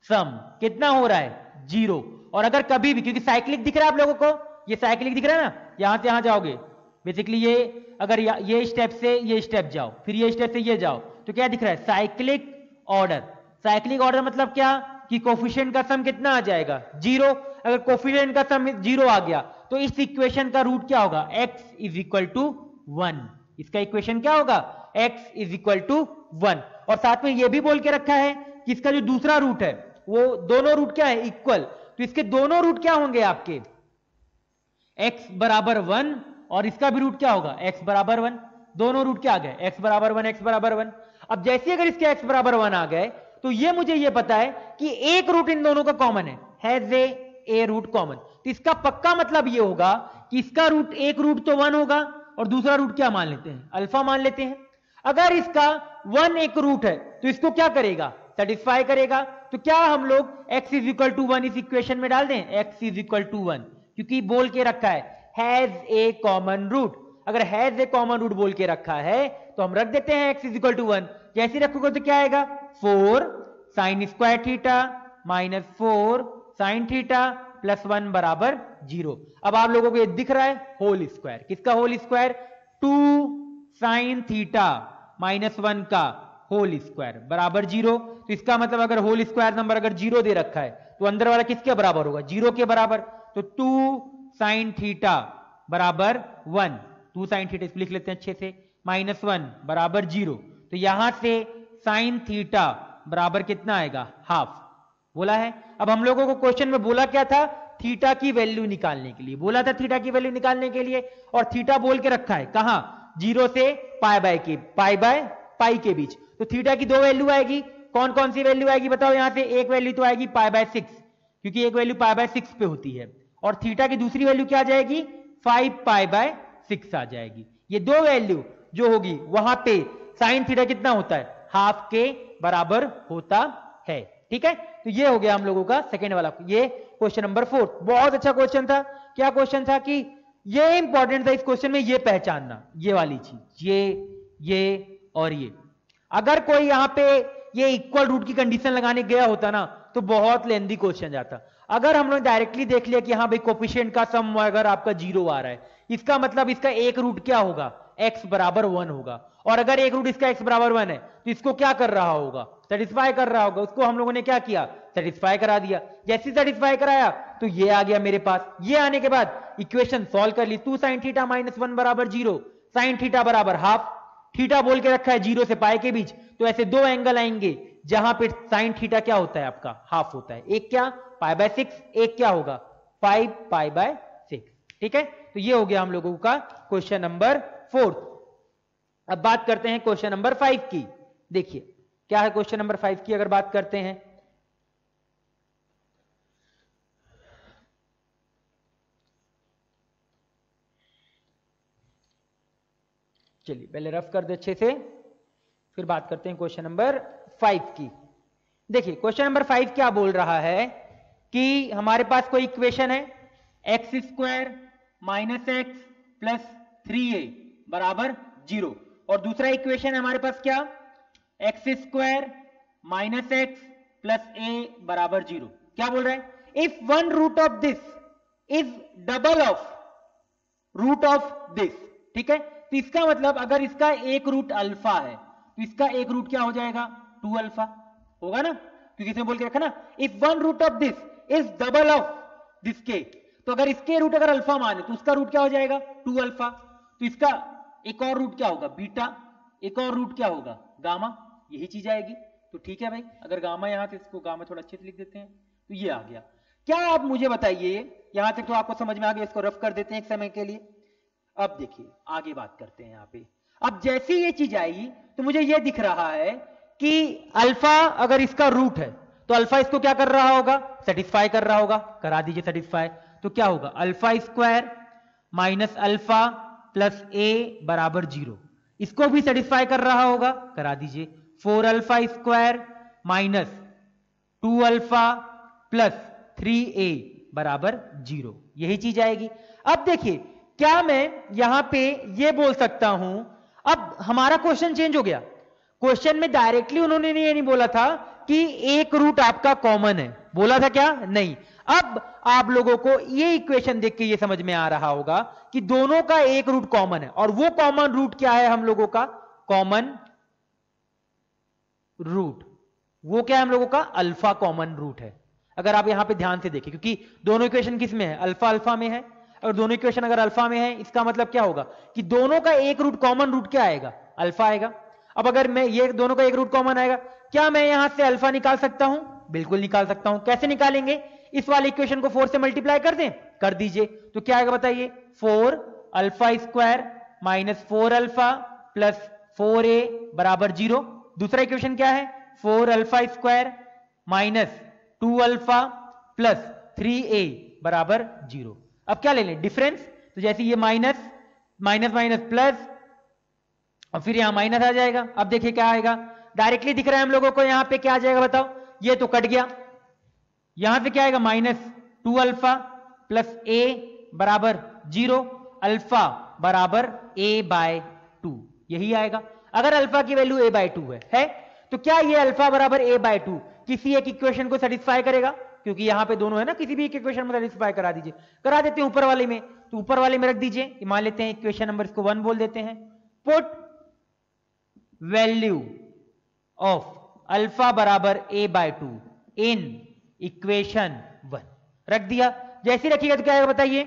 सम कितना हो रहा है? 0। और अगर कभी भी, क्योंकि साइक्लिक दिख रहा है आप लोगों को, ये साइक्लिक दिख रहा है ना, यहां से यहां जाओगे बेसिकली, ये अगर ये स्टेप से ये स्टेप जाओ, फिर ये स्टेप से ये जाओ, तो क्या दिख रहा है? Cyclic order. साइक्लिक ऑर्डर मतलब क्या कि कोफिशिएंट का सम कितना आ जाएगा? 0। अगर कोफिशिएंट का सम 0 आ गया तो इस इक्वेशन का रूट क्या होगा? x is equal to 1। इसका इक्वेशन क्या होगा? x is equal to 1। और साथ में ये भी बोल के रखा है कि इसका जो दूसरा रूट है वो दोनों रूट क्या है? इक्वल। तो इसके दोनों रूट क्या होंगे आपके? x बराबर 1 और इसका भी रूट क्या होगा? x बराबर 1। दोनों रूट क्या आ गए? x बराबर 1, x बराबर 1। अब जैसे अगर इसके x बराबर 1 आ गए तो ये मुझे ये पता है कि एक रूट इन दोनों का कॉमन है, हैज ए रूट कॉमन। तो इसका पक्का मतलब ये होगा कि इसका रूट, एक रूट तो 1 होगा और दूसरा रूट क्या मान लेते हैं? अल्फा मान लेते हैं। अगर इसका 1 एक रूट है तो इसको क्या करेगा? सेटिस्फाई करेगा। तो क्या हम लोग x इज इक्वल टू 1 इस इक्वेशन में डाल दें? x इज इक्वल टू 1, क्योंकि बोल के रखा है हैज ए कॉमन रूट। अगर हैज ए कॉमन रूट बोल के रखा है तो हम रख देते हैं x इज इक्वल टू 1। जैसे रखोगे तो क्या आएगा? 4 sine square theta minus 4 sine theta plus 1 बराबर 0। अब आप लोगों को ये दिख रहा है होल स्क्वायर। किसका whole square? 2 sine theta minus 1 का होल स्क्वायर बराबर 0। तो इसका मतलब अगर होल स्क्वायर नंबर अगर 0 दे रखा है तो अंदर वाला किसके बराबर होगा? 0 के बराबर। तो 2 साइन थीटा बराबर 1, 2 साइन थीटा लिख लेते हैं अच्छे से, माइनस 1 बराबर 0। तो यहां से साइन थीटा बराबर कितना आएगा? हाफ बोला है। अब हम लोगों को क्वेश्चन में बोला क्या था? थीटा की वैल्यू निकालने के लिए बोला था, थीटा की वैल्यू निकालने के लिए। और थीटा बोल के रखा है कहां? 0 से पाई बाय पाई के बीच। तो थीटा की दो वैल्यू आएगी। कौन कौन सी वैल्यू आएगी बताओ? यहां से एक वैल्यू तो आएगी पाई बाय 6, क्योंकि एक वैल्यू पाई बाय 6 पे होती है। और थीटा की दूसरी वैल्यू क्या आ जाएगी? 5 पाई बाय 6 आ जाएगी। ये दो वैल्यू जो होगी वहां पे साइन थीटा कितना होता है? हाफ के बराबर होता है। ठीक है, तो ये हो गया हम लोगों का सेकेंड वाला, ये क्वेश्चन नंबर 4। बहुत अच्छा क्वेश्चन था। क्या क्वेश्चन था कि ये इंपॉर्टेंट था इस क्वेश्चन में, ये पहचानना, ये वाली चीज, ये और ये। अगर कोई यहां पे ये इक्वल रूट की कंडीशन लगाने गया होता ना तो बहुत लेंदी क्वेश्चन जाता। अगर हम लोग डायरेक्टली देख लिया कि हाँ भाई कोफिशिएंट का सम अगर आपका 0 आ रहा है, इसका मतलब इसका एक रूट क्या होगा? x बराबर 1 होगा। और अगर एक रूट इसका x बराबर 1 है तो इसको क्या कर रहा होगा? सेटिस्फाई कर रहा होगा। उसको हम लोगों ने क्या किया? सेटिस्फाई करा दिया। जैसे सेटिस्फाई कराया तो ये आ गया मेरे पास। ये आने के बाद इक्वेशन सॉल्व कर ली। 2 साइन थीटा माइनस 1 बराबर 0, साइन थीटा बराबर हाफ। थीटा बोल के रखा है 0 से पाई के बीच, तो ऐसे दो एंगल आएंगे जहां पे साइन थीटा क्या होता है? आपका हाफ होता है। एक क्या? पाई बाय 6, एक क्या होगा? 5 पाई बाय 6। ठीक है, तो ये हो गया हम लोगों का क्वेश्चन नंबर 4। अब बात करते हैं क्वेश्चन नंबर 5 की। देखिए क्या है क्वेश्चन नंबर 5 की अगर बात करते हैं? चलिए पहले रफ कर दे अच्छे से, फिर बात करते हैं क्वेश्चन नंबर 5 की। देखिए क्वेश्चन नंबर 5 क्या बोल रहा है कि हमारे पास कोई इक्वेशन है X square minus x plus 3a बराबर 0, और दूसरा इक्वेशन है हमारे पास क्या, x square minus x plus a बराबर 0। क्या बोल रहा है, if one root of this is double of root of this. ठीक है, तो इसका मतलब अगर इसका एक रूट अल्फा है तो इसका एक रूट क्या हो जाएगा, 2 अल्फा होगा ना, क्योंकि इसमें बोल के रखा ना if one root of this is double of this के, तो अगर इसके रूट अगर अल्फा माने तो उसका रूट क्या हो जाएगा, 2 अल्फा। तो इसका एक और रूट क्या होगा, बीटा, एक और रूट क्या होगा, गामा, यही चीज आएगी। तो ठीक है भाई, अगर गामा यहां से, इसको गामा थोड़ा अच्छे से लिख देते हैं, तो ये आ गया। क्या आप मुझे बताइए, यहां तक तो आपको समझ में आ गया, इसको रफ कर देते हैं एक समय के लिए। अब देखिए आगे बात करते हैं यहां पे। अब जैसे ये चीज आई तो मुझे ये दिख रहा है कि अल्फा अगर इसका रूट है तो अल्फा इसको क्या कर रहा होगा, सेटिस्फाई कर रहा होगा। करा दीजिए सेटिस्फाई, तो क्या होगा, alpha square minus alpha plus a बराबर 0, इसको भी सेटिस्फाई कर रहा होगा। करा दीजिए 4 alpha square minus 2 alpha plus 3a बराबर 0, यही चीज आएगी। अब देखिए क्या मैं यहां पे ये बोल सकता हूं, अब हमारा क्वेश्चन चेंज हो गया। क्वेश्चन में डायरेक्टली उन्होंने ये नहीं बोला था कि एक रूट आपका कॉमन है, बोला था क्या, नहीं। अब आप लोगों को ये इक्वेशन देख के ये समझ में आ रहा होगा कि दोनों का एक रूट कॉमन है, और वो कॉमन रूट क्या है हम लोगों का, कॉमन रूट वो क्या है हम लोगों का, अल्फा कॉमन रूट है। अगर आप यहां पे ध्यान से देखें, क्योंकि दोनों इक्वेशन किस में है, अल्फा अल्फा में है, और दोनों इक्वेशन अगर अल्फा में है इसका मतलब क्या होगा कि दोनों का एक रूट कॉमन रूट क्या आएगा, अल्फा आएगा। अब अगर मैं ये दोनों का एक रूट कॉमन आएगा, क्या मैं यहां से अल्फा निकाल सकता हूं, बिल्कुल निकाल सकता हूं। कैसे निकालेंगे, इस वाले इक्वेशन को 4 से मल्टीप्लाई कर दें, कर दीजिए, तो क्या आएगा बताइए, 4 alpha square minus 4 alpha plus 4a बराबर 0। दूसरा इक्वेशन क्या है, 4 alpha square minus 2 alpha plus 3a बराबर 0। अब क्या ले लें, डिफरेंस, तो जैसे ये माइनस माइनस माइनस प्लस, और फिर यहां माइनस आ जाएगा। अब देखिए क्या आएगा, डायरेक्टली दिख रहा है हम लोगों को, यहां पे क्या आ जाएगा बताओ, ये तो कट गया, यहां से क्या आएगा, माइनस 2 अल्फा प्लस a बराबर 0, अल्फा बराबर a बाय 2, यही आएगा। अगर अल्फा की वैल्यू a बाय 2 है तो क्या ये अल्फा बराबर a बाय 2 किसी एक इक्वेशन को सेटिस्फाई करेगा, क्योंकि यहां पे दोनों है ना, किसी भी एक इक्वेशन में सेटिस्फाई करा दीजिए। करा देते हैं ऊपर वाले में, तो ऊपर वाले में रख दीजिए, मान लेते हैं इक्वेशन नंबर, इसको 1 बोल देते हैं। पुट वैल्यू ऑफ अल्फा बराबर a बाय 2 इन इक्वेशन 1, रख दिया। जैसे रखिएगा तो क्या आएगा बताइए,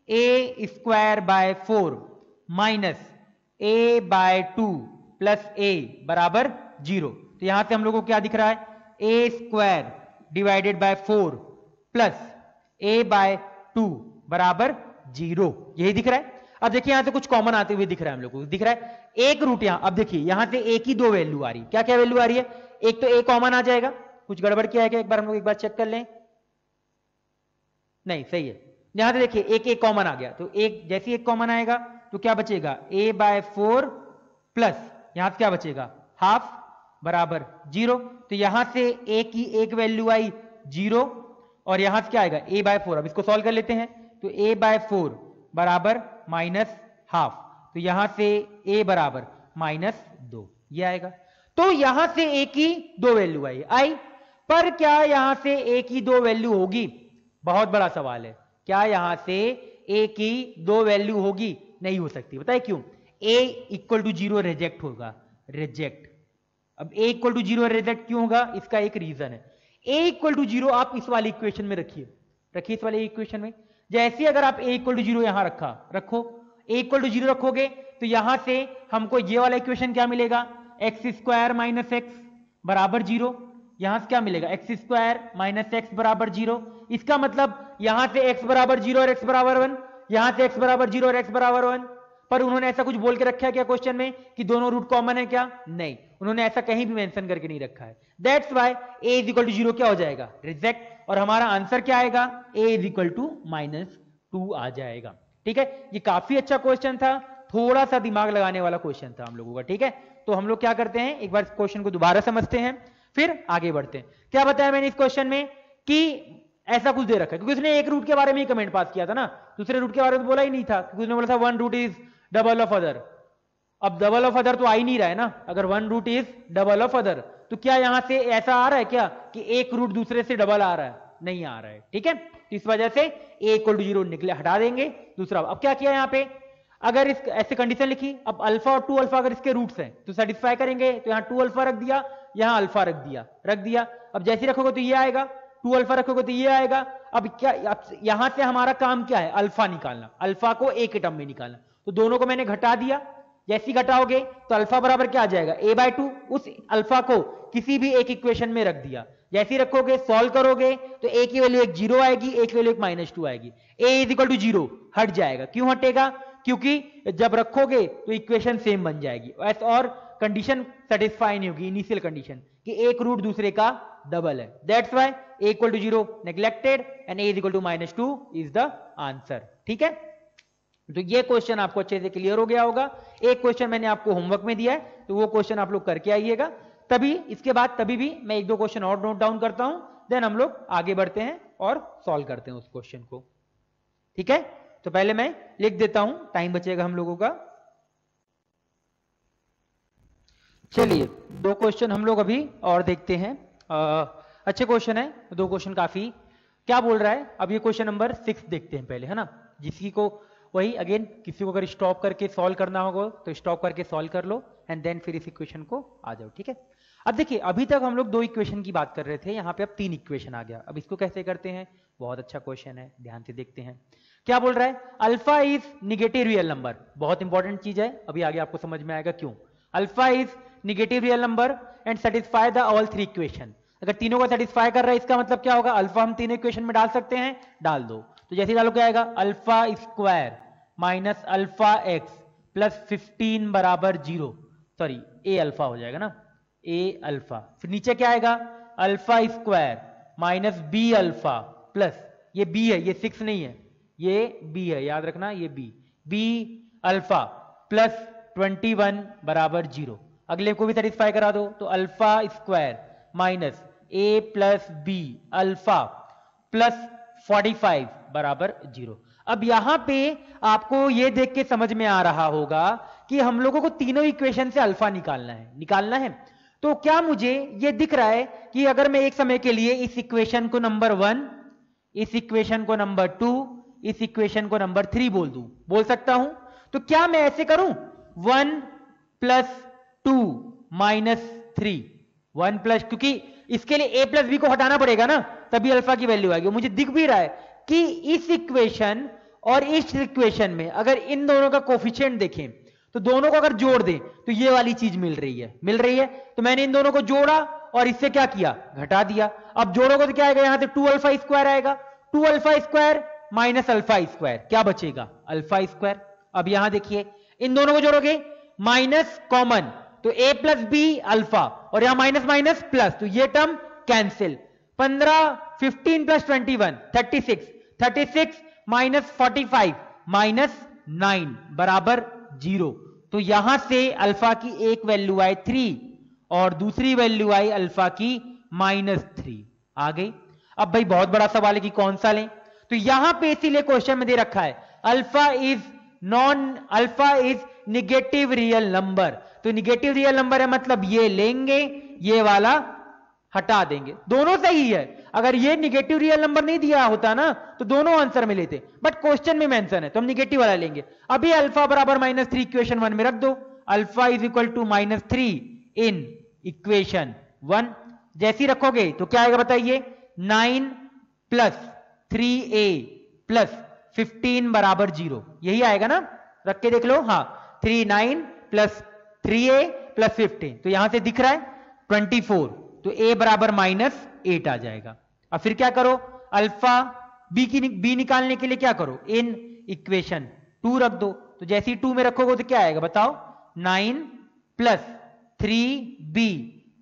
a square by 4 minus a by 2 plus a बराबर 0। तो यहां से हम लोगों को क्या दिख रहा है, a square divided by 4 plus a by 2 बराबर 0, यही दिख रहा है। अब देखिए यहां से कुछ कॉमन आते हुए दिख रहा है हम लोग को, दिख रहा है एक रूट यहां। अब देखिए यहां से a की 2 वैल्यू आ रही, क्या क्या वैल्यू आ रही है, एक तो a कॉमन आ जाएगा, कुछ गड़बड़ किया है क्या, एक बार हम लोग एक बार चेक कर लें, नहीं सही है। यहां से देखिए एक एक कॉमन आ गया, तो एक जैसे एक कॉमन आएगा तो क्या बचेगा, a बाय 4 प्लस यहां से क्या बचेगा, हाफ बराबर 0। तो यहां से a की एक वैल्यू आई 0, और यहां से क्या आएगा, a बाय 4। अब इसको सॉल्व कर लेते हैं, तो a बाय 4 बराबर माइनस हाफ, तो यहां से a बराबर माइनस 2, ये आएगा। तो यहां से a की 2 वैल्यू आई, पर क्या यहां से a की 2 वैल्यू होगी, बहुत बड़ा सवाल है, क्या यहां से a की 2 वैल्यू होगी, नहीं हो सकती। बताइए क्यों, a इक्वल टू 0 रिजेक्ट होगा, रिजेक्ट। अब a इक्वल टू 0 रिजेक्ट क्यों होगा, इसका एक रीजन है। a इक्वल टू 0 आप इस वाली इक्वेशन में रखिए, इस वाले इक्वेशन में, जैसे अगर आप a इक्वल टू 0 यहां रखो, a इक्वल टू 0 रखोगे तो यहां से हमको ये वाला इक्वेशन क्या मिलेगा, एक्स स्क्वायर माइनस एक्स बराबर 0। यहां से क्या मिलेगा, एक्स स्क्वायर माइनस एक्स बराबर 0। इसका मतलब यहां से x बराबर 0 और x बराबर 1, यहां से x बराबर 0 और x बराबर 1। पर उन्होंने ऐसा कुछ बोल के रखा है क्या क्वेश्चन में कि दोनों रूट कॉमन है क्या, नहीं। उन्होंने ऐसा कहीं भी मेंशन करके नहीं रखा है। That's why a is equal to 0 क्या हो जाएगा, रिजेक्ट, और हमारा आंसर क्या आएगा, a इज इक्वल टू -2 आ जाएगा। ठीक है, ये काफी अच्छा क्वेश्चन था, थोड़ा सा दिमाग लगाने वाला क्वेश्चन था हम लोगों का। ठीक है, तो हम लोग क्या करते हैं, एक बार क्वेश्चन को दोबारा समझते हैं फिर आगे बढ़ते हैं। क्या बताया मैंने इस क्वेश्चन में कि ऐसा कुछ दे रखा है, क्योंकि उसने एक रूट के बारे में ही कमेंट पास किया था ना, दूसरे रूट के बारे में तो बोला ही नहीं था, क्योंकि उसने बोला था one root is double of other. अब डबल ऑफ अदर तो आ ही नहीं रहा है ना, अगर one root is double of other तो क्या यहां से ऐसा आ रहा है क्या कि एक रूट दूसरे से डबल आ रहा है, नहीं आ रहा है। ठीक है, तो इस वजह से a इक्वल टू 0 निकले, हटा देंगे। दूसरा, अब क्या किया यहां पे, अगर इस ऐसे कंडीशन लिखी, अब अल्फा और 2 अल्फा अगर इसके रूट्स हैं तो सेटिस्फाई करेंगे, तो यहां 2 अल्फा रख दिया, यहां अल्फा रख दिया। अब जैसे रखोगे तो ये आएगा, 2 अल्फा रखोगे तो ये आएगा। अब क्या, अब यहां से हमारा काम क्या है, अल्फा निकालना, अल्फा को a के टर्म में निकालना। तो दोनों को मैंने घटा दिया, जैसी घटाओगे तो अल्फा बराबर क्या आ जाएगा, a/2। उस अल्फा को किसी भी एक इक्वेशन में रख दिया, जैसी रखोगे सॉल्व करोगे तो a की वैल्यू एक 0 आएगी, a की वैल्यू एक -2 आएगी। a इज इक्वल टू 0 हट जाएगा, क्यों हटेगा, क्योंकि जब रखोगे तो इक्वेशन सेम बन जाएगी, और कंडीशन सेटिस्फाई नहीं होगी, इनिशियल कंडीशन कि एक रूट दूसरे का डबल है। That's why a equal to 0 neglected and a is equal to -2 is the answer. ठीक है, तो ये क्वेश्चन आपको अच्छे से क्लियर हो गया होगा। एक क्वेश्चन मैंने आपको होमवर्क में दिया है, तो वो क्वेश्चन आप लोग करके आइएगा। तभी इसके बाद तभी भी मैं 1-2 क्वेश्चन और नोट डाउन करता हूं, देन हम लोग आगे बढ़ते हैं और सॉल्व करते हैं उस क्वेश्चन को। ठीक है, तो पहले मैं लिख देता हूं, टाइम बचेगा हम लोगों का। चलिए 2 क्वेश्चन हम लोग अभी और देखते हैं। अच्छे क्वेश्चन है, 2 क्वेश्चन काफी, क्या बोल रहा है, अब ये क्वेश्चन नंबर 6 देखते हैं पहले, है ना। जिसकी को वही अगेन, किसी को अगर स्टॉप करके सॉल्व करना होगा तो स्टॉप करके सॉल्व कर लो एंड देन फिर इस इक्वेशन को आ जाओ। ठीक है, अब देखिए अभी तक हम लोग 2 इक्वेशन की बात कर रहे थे, यहां पे अब 3 इक्वेशन आ गया। अब इसको कैसे करते हैं, बहुत अच्छा क्वेश्चन है, ध्यान से देखते हैं। क्या बोल रहा है, alpha is negative real number, बहुत इंपॉर्टेंट चीज है, अभी आगे आपको समझ में आएगा क्यों। Alpha is negative real number and satisfy the all 3 equation. अगर तीनों को सेटिस्फाई कर रहा है इसका मतलब क्या होगा, अल्फा हम तीनों इक्वेशन में डाल सकते हैं, डाल दो। तो जैसे डालो क्या आएगा, alpha square minus alpha x plus 15 बराबर 0, सॉरी ए अल्फा हो जाएगा ना, ए अल्फा। फिर नीचे क्या आएगा, alpha square minus b alpha plus, ये बी है, ये 6 नहीं है, ये बी है, याद रखना ये बी अल्फा प्लस 21 बराबर 0। अगले को भी सेटिस्फाई करा दो, तो अल्फा स्क्वायर माइनस ए प्लस बी अल्फा प्लस 45 बराबर 0। अब यहां पे आपको ये देख के समझ में आ रहा होगा कि हम लोगों को तीनों इक्वेशन से अल्फा निकालना है। तो क्या मुझे ये दिख रहा है कि अगर मैं एक समय के लिए इस इक्वेशन को नंबर 1, इस इक्वेशन को नंबर 2, इस इक्वेशन को नंबर 3 बोल सकता हूं। तो क्या मैं ऐसे करूं, 1 + 2 - 3, 1 प्लस, क्योंकि इसके लिए a + b को हटाना पड़ेगा ना, तभी अल्फा की वैल्यू आएगी। मुझे दिख भी रहा है कि इस इक्वेशन और इस इक्वेशन में अगर इन दोनों का कोफिशिएंट देखें तो दोनों को अगर जोड़ दें तो ये वाली चीज मिल रही है। तो मैंने इन दोनों को जोड़ा और इससे क्या किया, घटा दिया। अब जोड़ोगे तो क्या आएगा, यहां से 2 अल्फा स्क्वायर आएगा, 2 alpha square minus alpha square, क्या बचेगा, अल्फा स्क्वायर। अब यहां देखिए इन दोनों को जोड़ोगे, माइनस कॉमन, तो a + b अल्फा, और यहां माइनस माइनस प्लस, तो ये टर्म कैंसिल। 15 15 + 21 36, 36 - 45 -9 बराबर 0। तो यहां से अल्फा की एक वैल्यू आई 3 और दूसरी वैल्यू आई अल्फा की -3 आ गई। अब भाई बहुत बड़ा सवाल है कि कौन सा लें, तो यहां पे इसीलिए क्वेश्चन में दे रखा है alpha is negative real number. तो निगेटिव रियल नंबर है मतलब ये लेंगे, ये वाला हटा देंगे, दोनों सही है। अगर ये निगेटिव रियल नंबर नहीं दिया होता ना तो दोनों आंसर में लेते, बट क्वेश्चन में मेंशन है तो हम निगेटिव वाला लेंगे। अभी अल्फा बराबर -3 इक्वेशन 1 में रख दो, अल्फा इज इक्वल टू -3 इन इक्वेशन 1। जैसी रखोगे तो क्या आएगा बताइए, 9 + 3a + 15 बराबर 0, यही आएगा ना, रख के देख लो। हाँ 9 + 3a + 15, तो यहां से दिख रहा है 24, तो a बराबर -8 आ जाएगा। अब फिर क्या करो, अल्फा b निकालने के लिए क्या करो, इन इक्वेशन 2 रख दो। तो जैसे ही 2 में रखोगे तो क्या आएगा बताओ, 9 + 3b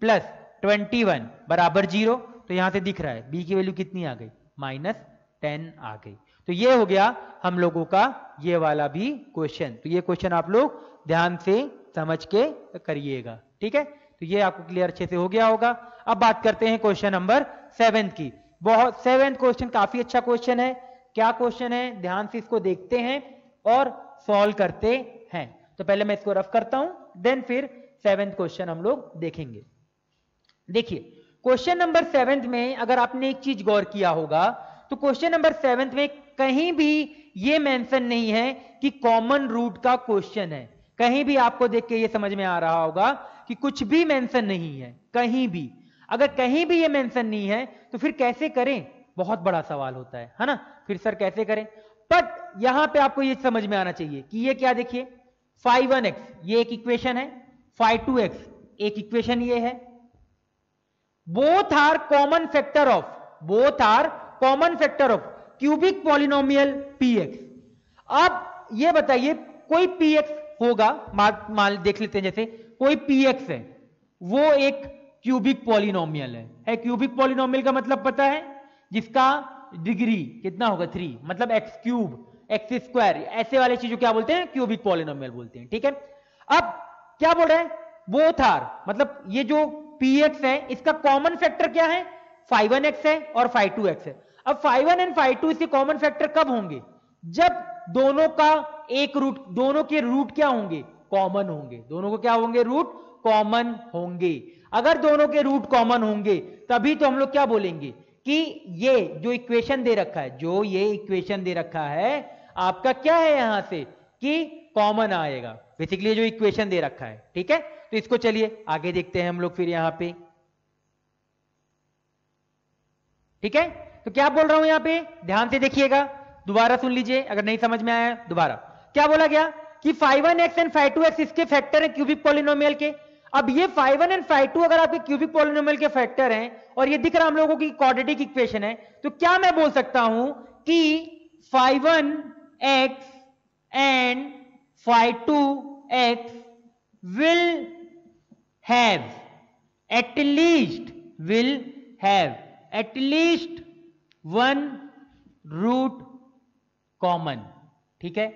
प्लस 21 बराबर 0। तो यहां से दिख रहा है b की वैल्यू कितनी आ गई, -10 आ गई। तो ये हो गया हम लोगों का ये वाला भी क्वेश्चन। तो ये क्वेश्चन आप लोग ध्यान से समझ के करिएगा, ठीक है। तो ये आपको क्लियर अच्छे से हो गया होगा। अब बात करते हैं क्वेश्चन नंबर 7 की। बहुत 7 क्वेश्चन काफी अच्छा क्वेश्चन है। क्या क्वेश्चन है, ध्यान से इसको देखते हैं और सॉल्व करते हैं। तो पहले मैं इसको रफ करता हूं, देन फिर 7 क्वेश्चन हम लोग देखेंगे। देखिए क्वेश्चन नंबर 7 में अगर आपने एक चीज गौर किया होगा तो क्वेश्चन नंबर 7 में कहीं भी ये मेंशन नहीं है कि कॉमन रूट का क्वेश्चन है। कहीं भी आपको देख के ये समझ में आ रहा होगा कि कुछ भी मेंशन नहीं है, कहीं भी। अगर कहीं भी ये मेंशन नहीं है तो फिर कैसे करें, बहुत बड़ा सवाल होता है ना। फिर सर कैसे करें, बट यहां पे आपको ये समझ में आना चाहिए कि ये क्या, देखिए phi1x ये एक इक्वेशन है, phi2x एक इक्वेशन ये है। Both are common factor of cubic polynomial px। अब ये बताइए कोई px होगा, मान देख लेते हैं, जैसे कोई px है, वो एक क्यूबिक पॉलिनोमियल है। क्यूबिक पॉलिनोमियल का मतलब पता है, जिसका डिग्री कितना होगा 3, मतलब x क्यूब एक्स स्क्वायर, ऐसे वाले चीजों क्या बोलते हैं, क्यूबिक पॉलिनोमियल बोलते हैं, ठीक है। अब क्या बोल रहे हैं, बोथ आर, मतलब ये जो px है इसका कॉमन फैक्टर क्या है, phi1x है और phi2x है। अब phi1 एंड phi2 इसके कॉमन फैक्टर कब होंगे, जब दोनों का एक रूट, दोनों के रूट क्या होंगे, कॉमन होंगे। दोनों को क्या होंगे, रूट कॉमन होंगे। अगर दोनों के रूट कॉमन होंगे तभी तो हम लोग क्या बोलेंगे कि ये जो इक्वेशन दे रखा है, जो ये इक्वेशन दे रखा है आपका क्या है यहां से कि कॉमन आएगा। बेसिकली जो इक्वेशन दे रखा है, ठीक है। तो इसको चलिए आगे देखते हैं हम लोग फिर यहां पे, ठीक है। तो क्या बोल रहा हूं यहां पे, ध्यान से देखिएगा, दोबारा सुन लीजिए अगर नहीं समझ में आया दोबारा। क्या बोला गया कि phi1x एंड phi2x इसके फैक्टर हैं क्यूबिक पॉलिनोमियल के। अब ये phi1 एंड phi2 अगर आपके क्यूबिक पॉलिनोमियल के फैक्टर हैं और ये दिख रहा हम लोगों की क्वाड्रेटिक इक्वेशन है, तो क्या मैं बोल सकता हूं कि phi1x and phi2x will have at least one root common, ठीक है।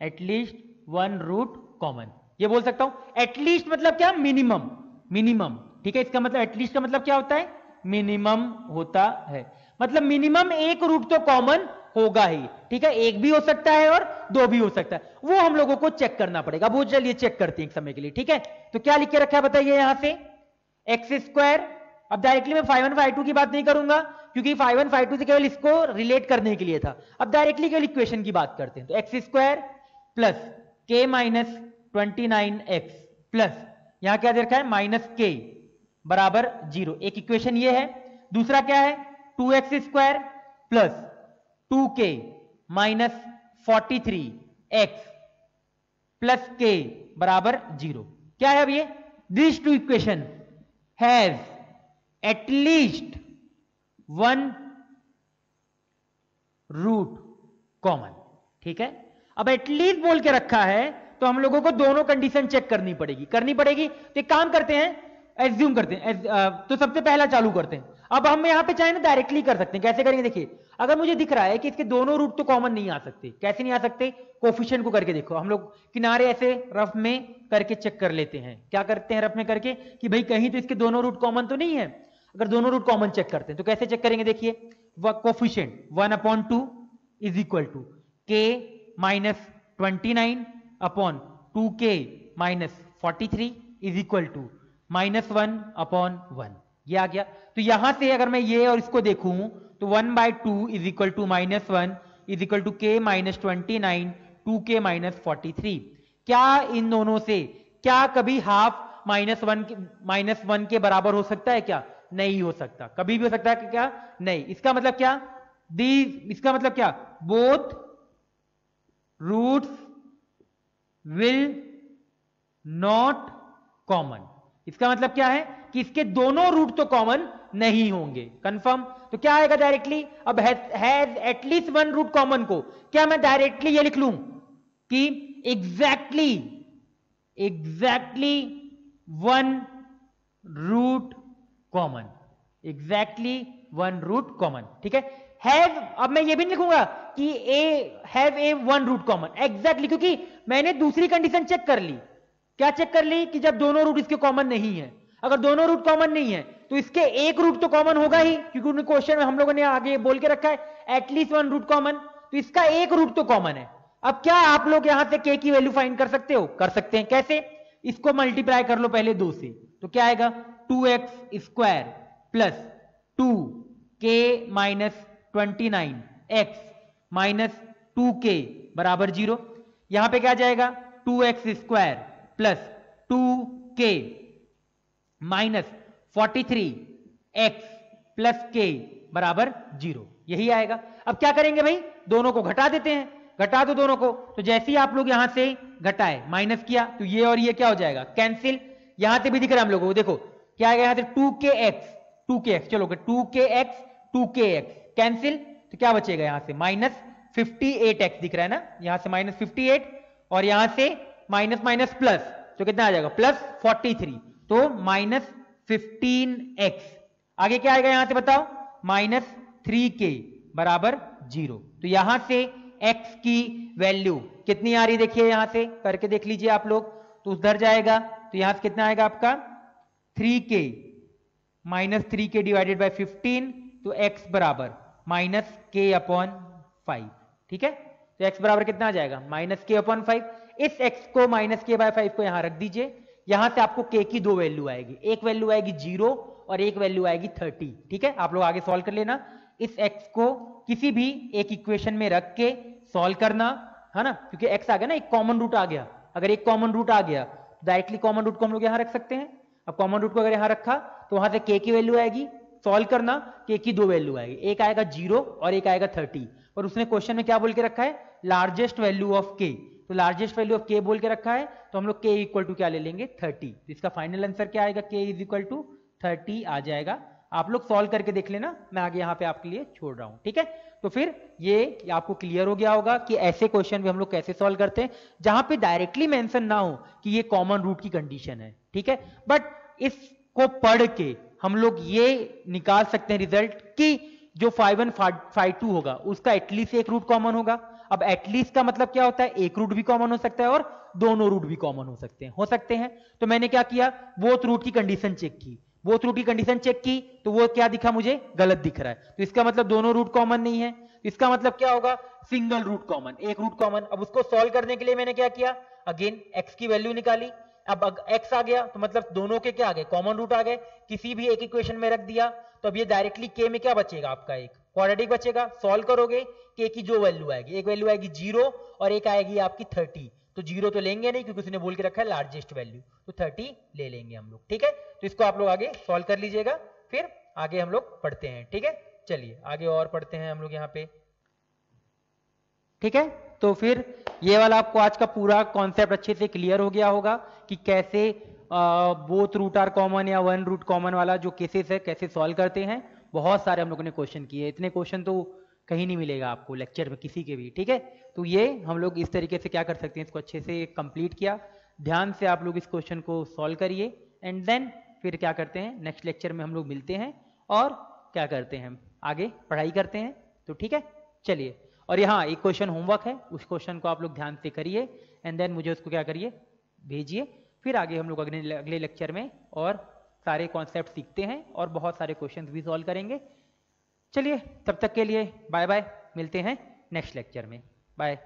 एटलीस्ट वन रूट कॉमन, ये बोल सकता हूं। एटलीस्ट मतलब क्या, मिनिमम, ठीक है। इसका मतलब एटलीस्ट का मतलब क्या होता है, मिनिमम होता है, मतलब मिनिमम एक रूट तो कॉमन होगा ही, ठीक है। एक भी हो सकता है और दो भी हो सकता है, वो हम लोगों को चेक करना पड़ेगा। वो चलिए चेक करते हैं एक समय के लिए, ठीक है। तो क्या लिख के रखा है बताइए यहां से, एक्स स्क्वायर। अब डायरेक्टली मैं phi1 phi2 की बात नहीं करूंगा क्योंकि phi1 phi2 से केवल इसको रिलेट करने के लिए था। अब डायरेक्टली केवल इक्वेशन की बात करते हैं। तो x square plus k minus 29x plus यहां क्या दे रखा है, माइनस k बराबर 0। एक इक्वेशन ये है। दूसरा क्या है, 2x square plus 2k minus 43x plus k बराबर 0। क्या है अब ये, this two equation has at least one root common, ठीक है। अब एटलीस्ट बोल के रखा है तो हम लोगों को दोनों कंडीशन चेक करनी पड़ेगी। तो एक काम करते हैं, एज्यूम करते हैं, तो सबसे पहला चालू करते हैं। अब हम यहां पे चाहे ना डायरेक्टली कर सकते हैं। कैसे करेंगे, देखिए अगर मुझे दिख रहा है कि इसके दोनों रूट तो कॉमन नहीं आ सकते, कैसे नहीं आ सकते, कोफिशिएंट को करके देखो। हम लोग किनारे ऐसे रफ में करके चेक कर लेते हैं। क्या करते हैं रफ में करके कि भाई कहीं तो इसके दोनों रूट कॉमन तो नहीं है। अगर दोनों रूट कॉमन चेक करते हैं तो कैसे चेक करेंगे, देखिए coefficient 1/2 is equal to k minus 29 upon 2k minus 43 is equal to -1/1, ये आ गया। तो यहां से अगर मैं ये और इसको देखूं तो 1/2 is equal to -1 is equal to k minus 29 2k minus 43। क्या इन दोनों से क्या कभी हाफ -1 के बराबर हो सकता है, क्या नहीं हो सकता, कभी भी हो सकता है क्या नहीं। इसका मतलब क्या, इसका मतलब क्या, both roots will not common. इसका मतलब क्या है कि इसके दोनों रूट तो कॉमन नहीं होंगे, कंफर्म। तो क्या आएगा डायरेक्टली, अब has at least one root common को क्या मैं डायरेक्टली ये लिख लूं कि exactly one root common, exactly one root common, ठीक है। हैव, अब मैं ये भी नहीं लिखूंगा कि A have a one root common, exactly, क्योंकि मैंने दूसरी कंडीशन चेक कर ली। क्या चेक कर ली? कि जब दोनों रूट इसके कॉमन नहीं है। अगर दोनों रूट कॉमन नहीं है तो इसके एक रूट तो कॉमन होगा ही, क्योंकि क्वेश्चन में हम लोगों ने आगे बोल के रखा है एटलीस्ट वन रूट कॉमन, तो इसका एक रूट तो कॉमन है। अब क्या आप लोग यहां से k की वैल्यू फाइंड कर सकते हो? कर सकते हैं। कैसे? इसको मल्टीप्लाई कर लो पहले 2 से, तो क्या आएगा 2x square plus 2k minus 29x minus 2k बराबर 0। यहां पे क्या जाएगा 2x square plus 2k minus 43x plus k बराबर 0, यही आएगा। अब क्या करेंगे भाई, दोनों को घटा देते हैं, घटा दो दोनों को। तो जैसे ही आप लोग यहां से घटाए, माइनस किया, तो ये और ये क्या हो जाएगा? कैंसिल। यहां से भी दिख रहा है हम लोगों को, देखो क्या आएगा यहां से 2kx, चलो 2kx कैंसिल, तो क्या बचेगा यहां से माइनस 58x दिख रहा है ना, यहां से माइनस 58 और यहां से माइनस माइनस प्लस, तो कितना आ जाएगा प्लस 43, तो माइनस 15x। आगे क्या आएगा यहां से बताओ? माइनस 3k बराबर 0। तो यहां से x की वैल्यू कितनी आ रही, देखिए यहां से करके देख लीजिए आप लोग, तो उधर जाएगा, तो यहां से कितना आएगा आपका 3k minus 3k divided by 15, तो x बराबर माइनस k अपॉन 5, ठीक है। तो x बराबर कितना आ जाएगा? Minus k upon 5। इस x को माइनस k बाय 5 को यहां रख दीजिए। यहां से आपको k की 2 वैल्यू आएगी, एक वैल्यू आएगी 0 और एक वैल्यू आएगी 30, ठीक है। आप लोग आगे सॉल्व कर लेना। इस x को किसी भी एक इक्वेशन में रख के सॉल्व करना, है ना, क्योंकि x आ गया ना, एक कॉमन रूट आ गया। अगर एक कॉमन रूट आ गया तो डायरेक्टली कॉमन रूट को हम लोग यहां रख सकते हैं। अब कॉमन रूट को अगर यहां रखा तो वहां से k की वैल्यू आएगी, सॉल्व करना, k की 2 वैल्यू आएगी, एक आएगा 0 और एक आएगा 30। और उसने क्वेश्चन में क्या बोल के रखा है? लार्जेस्ट वैल्यू ऑफ k, तो लार्जेस्ट वैल्यू ऑफ k बोल के रखा है, तो हम लोग k इक्वल टू क्या ले लेंगे 30। तो इसका फाइनल आंसर क्या आएगा? k इज इक्वल टू 30 आ जाएगा। आप लोग सॉल्व करके देख लेना, मैं आगे यहाँ पे आपके लिए छोड़ रहा हूँ, ठीक है। तो फिर ये आपको क्लियर हो गया होगा कि ऐसे क्वेश्चन भी हम लोग कैसे सॉल्व करते हैं जहां पे डायरेक्टली मेंशन ना हो कि ये कॉमन रूट की कंडीशन है, ठीक है। बट इसको पढ़ के हम लोग ये निकाल सकते हैं रिजल्ट कि जो 5 1 5 2 होगा उसका एटलीस्ट एक रूट कॉमन होगा। अब एटलीस्ट का मतलब क्या होता है? एक रूट भी कॉमन हो सकता है और दोनों रूट भी कॉमन हो सकते हैं। तो मैंने क्या किया, बोथ रूट की कंडीशन चेक की, बोथ रूट की कंडीशन चेक की, तो वो क्या दिखा मुझे? गलत दिख रहा है। तो इसका मतलब दोनों रूट कॉमन नहीं है। इसका मतलब क्या होगा? सिंगल रूट कॉमन, एक रूट कॉमन। अब उसको सॉल्व करने के लिए मैंने क्या किया? अगेन x की वैल्यू निकाली। अब x आ गया तो मतलब दोनों के क्या आ गए? कॉमन रूट आ गए। किसी भी एक इक्वेशन में रख दिया तो अब ये डायरेक्टली k में क्या बचेगा आपका? एक क्वाड्रेटिक बचेगा। सॉल्व करोगे k की जो वैल्यू आएगी, एक वैल्यू आएगी 0 और एक आएगी आपकी 30। तो 0 तो लेंगे नहीं क्योंकि उसने बोल के रखा है लार्जेस्ट वैल्यू, तो 30 ले लेंगे हम लोग, ठीक है। तो इसको आप लोग आगे सॉल्व कर लीजिएगा, फिर आगे हम लोग पढ़ते हैं, ठीक है। चलिए आगे और पढ़ते हैं हम लोग यहाँ पे, ठीक है। तो फिर ये वाला आपको आज का पूरा कॉन्सेप्ट अच्छे से क्लियर हो गया होगा कि कैसे बोथ रूट आर कॉमन या वन रूट कॉमन वाला जो केसेस है कैसे सॉल्व करते हैं। बहुत सारे हम लोगों ने क्वेश्चन किए, इतने क्वेश्चन तो कहीं नहीं मिलेगा आपको लेक्चर में किसी के भी, ठीक है। तो ये हम लोग इस तरीके से क्या कर सकते हैं, इसको अच्छे से कंप्लीट किया। ध्यान से आप लोग इस क्वेश्चन को सॉल्व करिए एंड देन फिर क्या करते हैं, नेक्स्ट लेक्चर में हम लोग मिलते हैं और क्या करते हैं, आगे पढ़ाई करते हैं। तो ठीक है, चलिए। और यहाँ एक क्वेश्चन होमवर्क है, उस क्वेश्चन को आप लोग ध्यान से करिए एंड देन मुझे उसको क्या करिए, भेजिए। फिर आगे हम लोग अगले लेक्चर में और सारे कॉन्सेप्ट सीखते हैं और बहुत सारे क्वेश्चंस भी सॉल्व करेंगे। चलिए तब तक के लिए बाय बाय, मिलते हैं नेक्स्ट लेक्चर में, बाय।